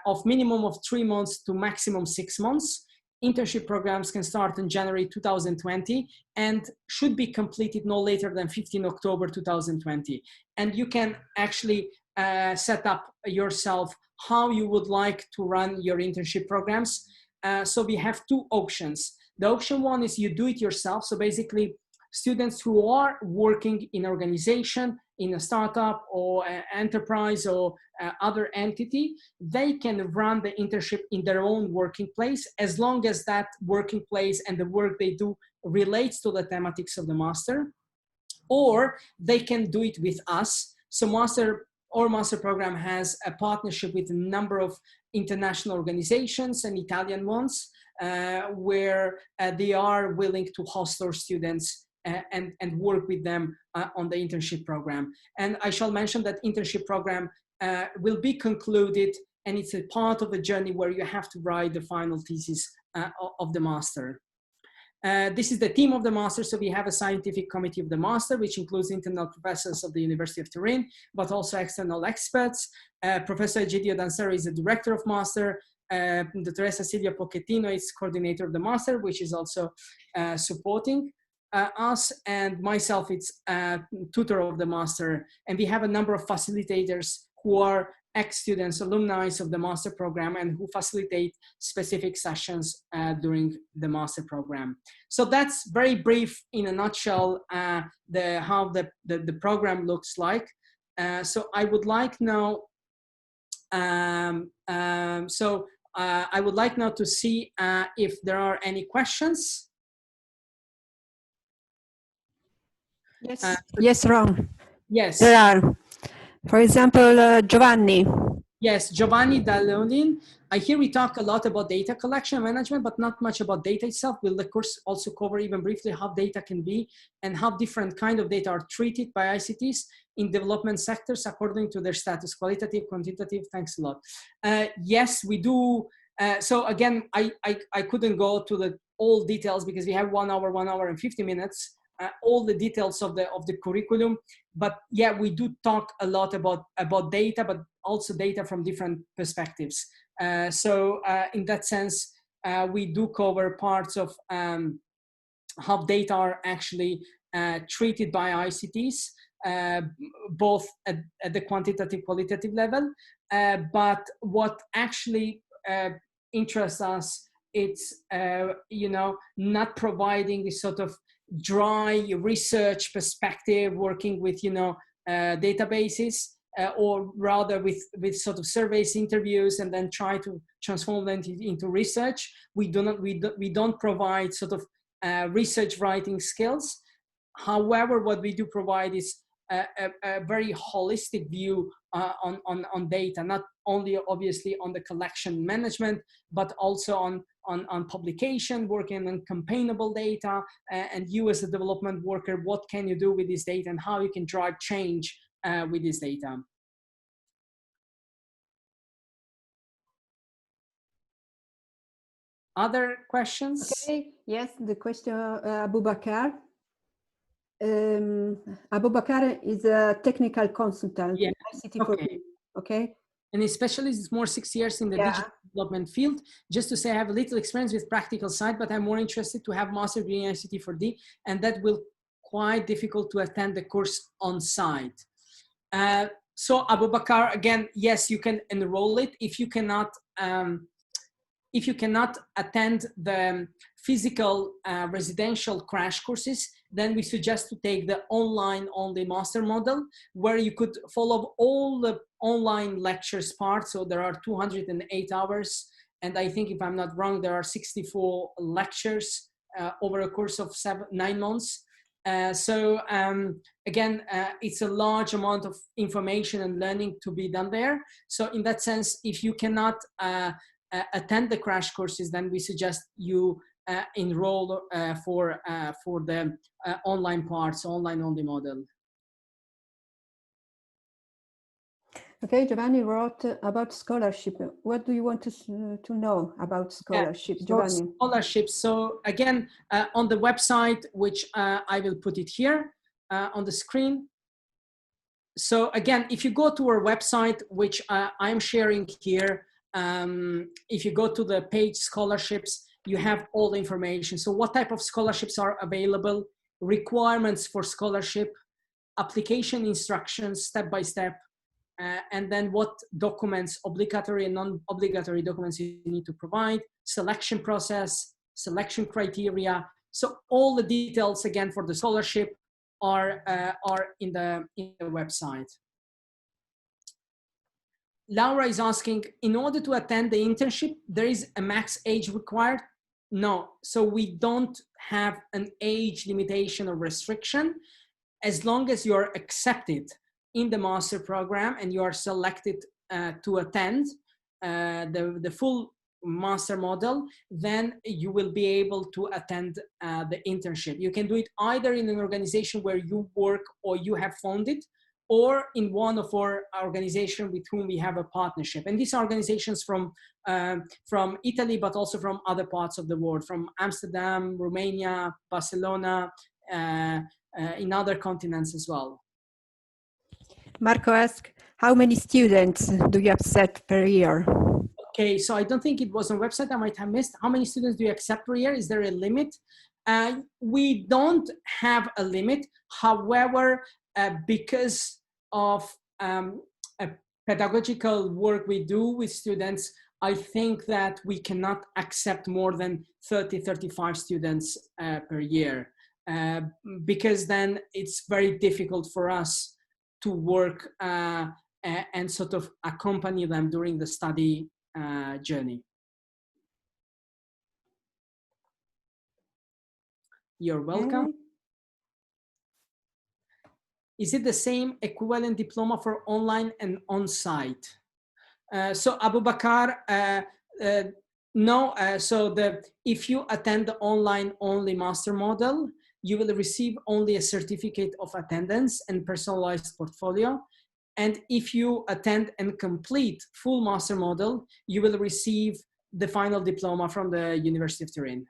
of minimum of 3 months to maximum 6 months. Internship programs can start in January 2020 and should be completed no later than 15 October 2020. And you can actually set up yourself how you would like to run your internship programs. So we have two options. The option one is you do it yourself. So basically, students who are working in an organization, in a startup or an enterprise or other entity, they can run the internship in their own working place as long as that working place and the work they do relates to the thematics of the master. Or they can do it with us. So our master program has a partnership with a number of international organizations and Italian ones, where they are willing to host our students and work with them on the internship program. And I shall mention that internship program will be concluded, and it's a part of the journey where you have to write the final thesis of the master. This is the team of the master. So we have a scientific committee of the master, which includes internal professors of the University of Turin, but also external experts. Professor Egidio Dansero is the director of master. Teresa Silvia Pochettino is coordinator of the master, which is also supporting us, and myself, it's tutor of the master. And we have a number of facilitators who are ex-students, alumni of the master program, and who facilitate specific sessions during the master program. So that's very brief in a nutshell, how the program looks like. So I would like now, I would like now to see if there are any questions. Yes, yes, Ron. Yes. There are. For example, Giovanni. Yes, Giovanni Dallolin. I hear we talk a lot about data collection management, but not much about data itself. Will the course also cover even briefly how data can be and how different kind of data are treated by ICTs in development sectors according to their status, qualitative, quantitative? Thanks a lot. Yes, we do. So again, I couldn't go to the all details because we have 1 hour and 50 minutes, all the details of the curriculum. But yeah, we do talk a lot about data, but also data from different perspectives. So in that sense, we do cover parts of how data are actually treated by ICTs, both at the quantitative, qualitative level. But what actually interests us, it's not providing this sort of dry research perspective, working with databases, or rather with sort of surveys, interviews, and then try to transform them into research. We don't provide sort of research writing skills. However, what we do provide is a very holistic view on data, not only obviously on the collection management, but also on publication, working on campaignable data, and you as a development worker, what can you do with this data and how you can drive change with this data. Other questions? Okay, yes, the question, Abubakar. Abubakar is a technical consultant in ICT for you, okay? And especially it's more 6 years in the digital development field. Just to say, I have a little experience with practical side, but I'm more interested to have master degree in ICT for D, and that will quite difficult to attend the course on site. So Abubakar, again, yes, you can enroll it. If you cannot attend the physical residential crash courses, then we suggest to take the online only master model, where you could follow all the online lectures part. So there are 208 hours. And I think, if I'm not wrong, there are 64 lectures over a course of 9 months. Again, it's a large amount of information and learning to be done there. So in that sense, if you cannot attend the crash courses, then we suggest you enroll for the online parts, online only model. Okay, Giovanni wrote about scholarship. What do you want to know about scholarship, Giovanni? Scholarships. So again, on the website, which I will put it here on the screen. So again, if you go to our website, which I'm sharing here, if you go to the page scholarships, you have all the information. So what type of scholarships are available, requirements for scholarship, application instructions, step-by-step, and then what documents, obligatory and non-obligatory documents you need to provide, selection process, selection criteria. So all the details, again, for the scholarship are in the website. Laura is asking, in order to attend the internship, there is a max age required? No, so we don't have an age limitation or restriction. As long as you're accepted in the master program and you are selected to attend the full master model, then you will be able to attend the internship. You can do it either in an organization where you work or you have founded, or in one of our organizations with whom we have a partnership. And these are organizations from Italy, but also from other parts of the world, from Amsterdam, Romania, Barcelona, in other continents as well. Marco asked, how many students do you accept per year? Okay, so I don't think it was on website. I might have missed. How many students do you accept per year? Is there a limit? We don't have a limit. However, because of a pedagogical work we do with students, I think that we cannot accept more than 30, 35 students per year, because then it's very difficult for us to work and sort of accompany them during the study journey. You're welcome. Okay. Is it the same equivalent diploma for online and on-site? So Abubakar, no. If you attend the online only master model, you will receive only a certificate of attendance and personalized portfolio. And if you attend and complete full master model, you will receive the final diploma from the University of Turin.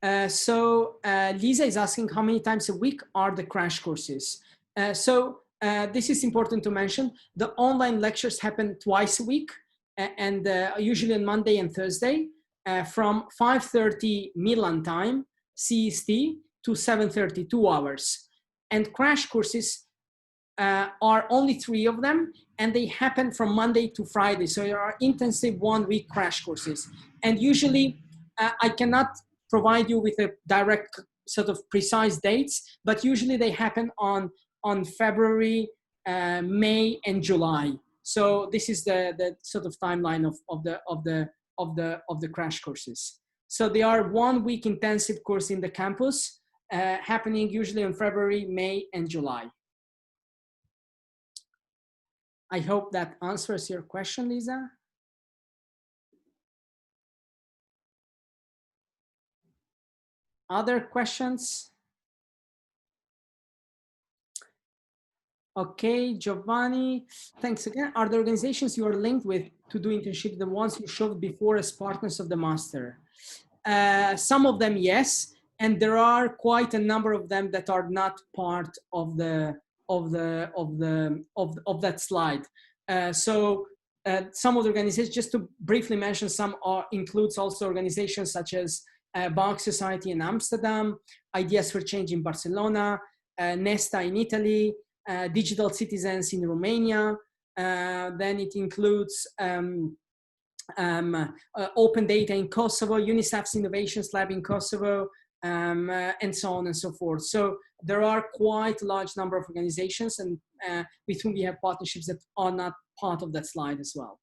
Lisa is asking how many times a week are the crash courses. This is important to mention. The online lectures happen twice a week, and usually on Monday and Thursday, from 5:30 Milan time, CEST, to 7:30, 2 hours. And crash courses are only 3 of them, and they happen from Monday to Friday. So there are intensive 1-week crash courses. And usually, I cannot provide you with a direct sort of precise dates, but usually they happen on February, May, and July. So this is the sort of timeline of the crash courses. So they are 1-week intensive course in the campus, happening usually in February, May, and July. I hope that answers your question, Lisa. Other questions? Okay, Giovanni, thanks again. Are the organizations you are linked with to do internship the ones you showed before as partners of the master? Some of them, yes, and there are quite a number of them that are not part of that slide. Some of the organizations, just to briefly mention, some includes also organizations such as Bach Society in Amsterdam, Ideas for Change in Barcelona, Nesta in Italy, Digital Citizens in Romania. Then it includes Open Data in Kosovo, UNICEF's Innovations Lab in Kosovo, and so on and so forth. So there are quite a large number of organizations and with whom we have partnerships that are not part of that slide as well.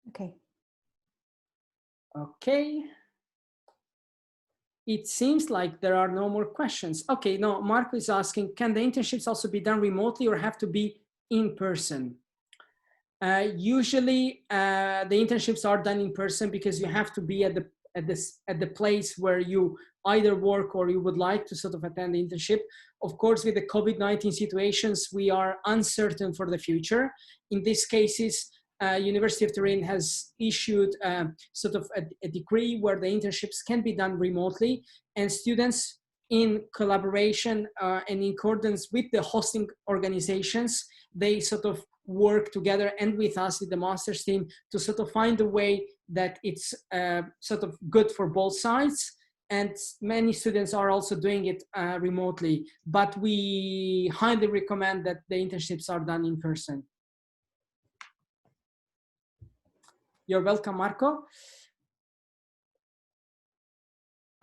Okay. Okay. It seems like there are no more questions. Okay, no, Marco is asking, can the internships also be done remotely or have to be in person? Usually the internships are done in person because you have to be at the place where you either work or you would like to sort of attend the internship. Of course, with the COVID-19 situations, we are uncertain for the future. In these cases, University of Turin has issued sort of a decree where the internships can be done remotely, and students in collaboration and in accordance with the hosting organizations, they sort of work together and with us, with the master's team, to sort of find a way that it's sort of good for both sides. And many students are also doing it remotely, but we highly recommend that the internships are done in person. You're welcome, Marco.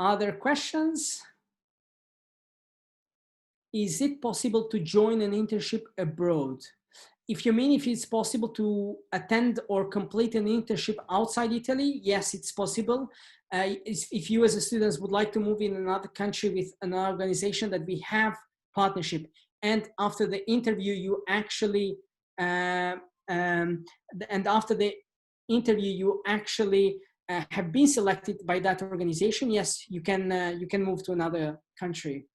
Other questions? Is it possible to join an internship abroad? If you mean if it's possible to attend or complete an internship outside Italy, yes, it's possible. If you as a student would like to move in another country with an organization that we have partnership, and after the interview you actually, have been selected by that organization, yes, you can move to another country.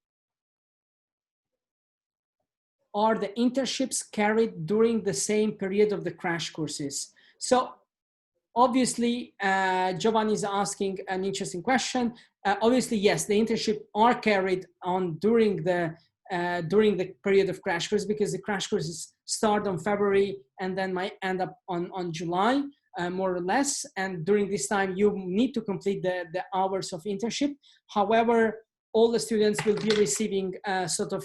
Are the internships carried during the same period of the crash courses? So obviously, Giovanni is asking an interesting question. Obviously, yes, the internship are carried on during the period of crash course, because the crash courses start on February and then might end up on July, more or less. And during this time, you need to complete the hours of internship. However, all the students will be receiving sort of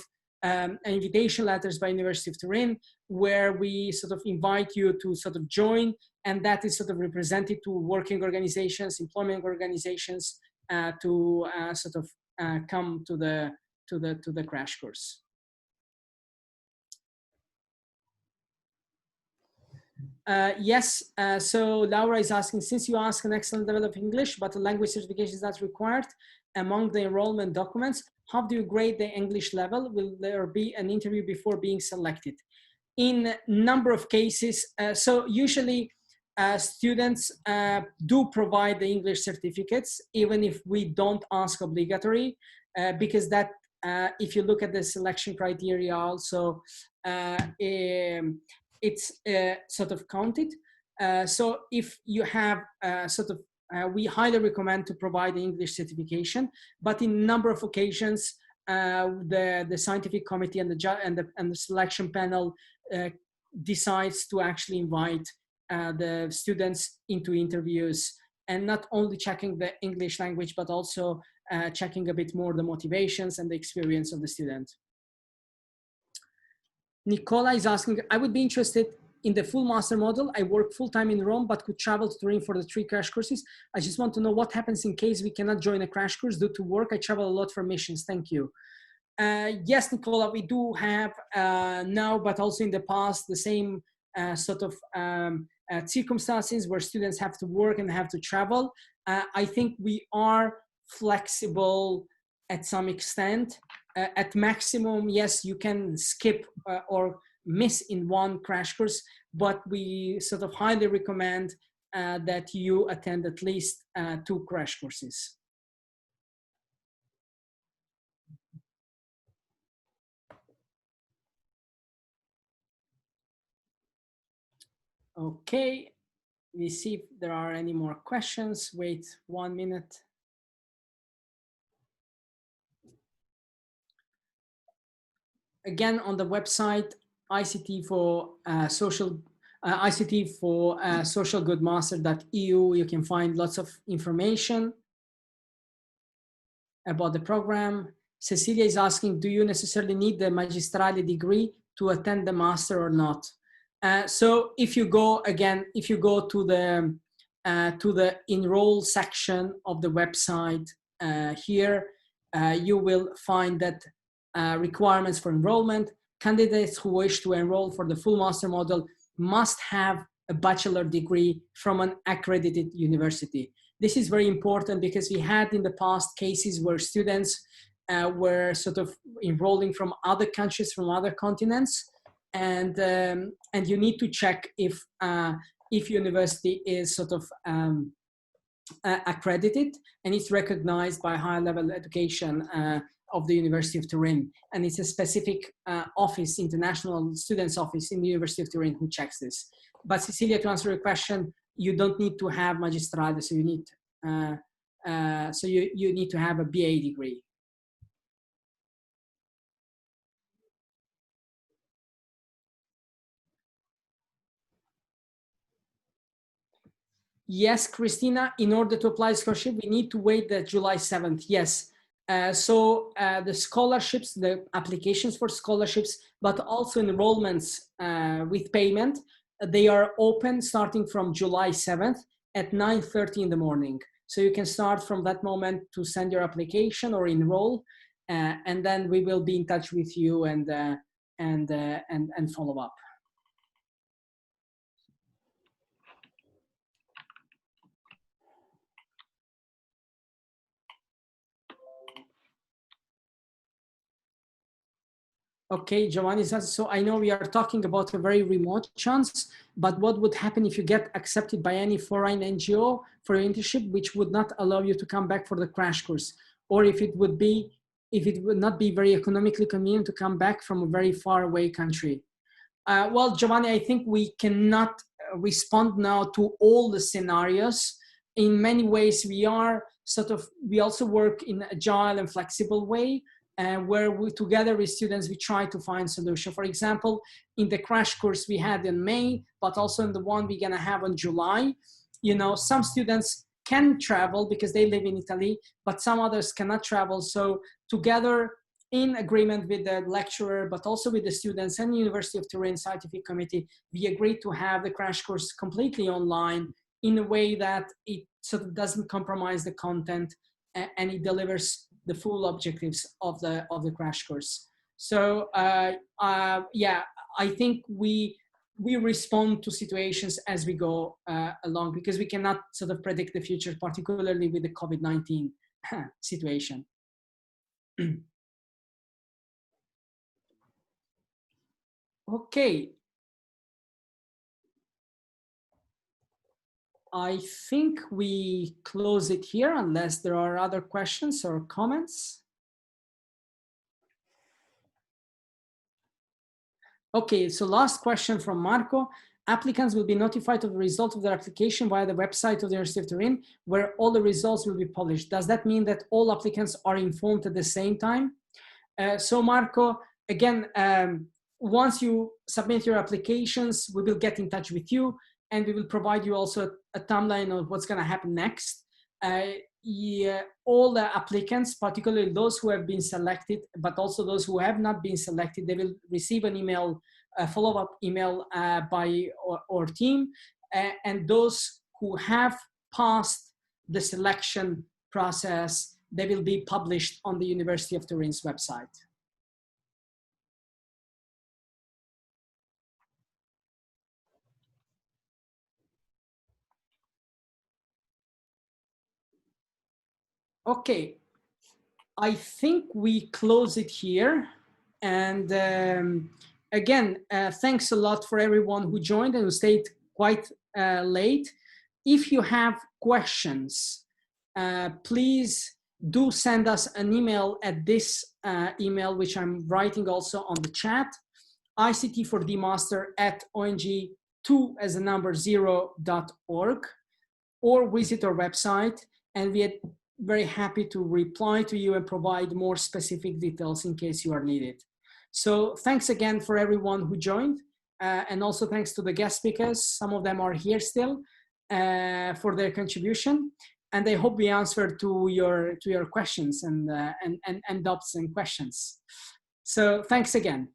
invitation letters by University of Turin, where we sort of invite you to sort of join, and that is sort of represented to working organizations, employment organizations, to sort of come to the crash course. Yes, so Laura is asking, since you ask an excellent level of English, but a language certification is not required among the enrollment documents, how do you grade the English level? Will there be an interview before being selected? In a number of cases, so usually students do provide the English certificates, even if we don't ask obligatory, because that if you look at the selection criteria also, it's sort of counted. So if you have we highly recommend to provide English certification, but in a number of occasions, the scientific committee and the selection panel decides to actually invite the students into interviews, and not only checking the English language, but also checking a bit more the motivations and the experience of the student. Nicola is asking, I would be interested in the full master model. I work full-time in Rome, but could travel to Turin for the 3 crash courses. I just want to know what happens in case we cannot join a crash course due to work. I travel a lot for missions. Thank you. Yes, Nicola, we do have now, but also in the past, the same sort of circumstances where students have to work and have to travel. I think we are flexible at some extent. At maximum, yes, you can skip or miss in one crash course, but we sort of highly recommend that you attend at least 2 crash courses. Okay, we see if there are any more questions. Wait 1 minute. Again, on the website, ICT for social good master.eu, you can find lots of information about the program. Cecilia is asking, do you necessarily need the magistrale degree to attend the master or not? So if you go to the enroll section of the website here, you will find that requirements for enrollment. Candidates who wish to enroll for the full master model must have a bachelor degree from an accredited university. This is very important because we had in the past cases where students were sort of enrolling from other countries, from other continents, and you need to check if university is sort of accredited and it's recognized by higher level education of the University of Turin. And it's a specific office, international students office in the University of Turin who checks this. But Cecilia, to answer your question, you don't need to have magistrale, so you need you need to have a BA degree. Yes, Christina, in order to apply scholarship, we need to wait the July 7th. Yes. So the scholarships, the applications for scholarships, but also enrollments with payment, they are open starting from July 7th at 9:30 in the morning. So you can start from that moment to send your application or enroll, and then we will be in touch with you and follow up. Okay, Giovanni says, so I know we are talking about a very remote chance, but what would happen if you get accepted by any foreign NGO for your internship, which would not allow you to come back for the crash course? Or if it would not be very economically convenient to come back from a very far away country? Well, Giovanni, I think we cannot respond now to all the scenarios. In many ways, we also work in an agile and flexible way, where we, together with students, we try to find solution. For example, in the crash course we had in May, but also in the one we're gonna have in July, some students can travel because they live in Italy, but some others cannot travel. So together, in agreement with the lecturer, but also with the students and the University of Turin Scientific Committee, we agreed to have the crash course completely online in a way that it sort of doesn't compromise the content and it delivers the full objectives of the crash course. So yeah, I think we respond to situations as we go along, because we cannot sort of predict the future, particularly with the COVID-19 situation. Okay. I think we close it here unless there are other questions or comments. Okay, so last question from Marco. Applicants will be notified of the result of their application via the website of the University of Turin, where all the results will be published. Does that mean that all applicants are informed at the same time? So Marco, again, once you submit your applications, we will get in touch with you, and we will provide you also a timeline of what's going to happen next. All the applicants, particularly those who have been selected, but also those who have not been selected, they will receive an email, a follow-up email by our team, and those who have passed the selection process, they will be published on the University of Turin's website. Okay, I think we close it here. And again, thanks a lot for everyone who joined and who stayed quite late. If you have questions, please do send us an email at this email, which I'm writing also on the chat, ICT4DMaster@ong2 as a number 0.org, or visit our website, and we are very happy to reply to you and provide more specific details in case you are needed. So thanks again for everyone who joined, and also thanks to the guest speakers. Some of them are here still for their contribution, and I hope we answered to your questions and doubts and questions. So thanks again.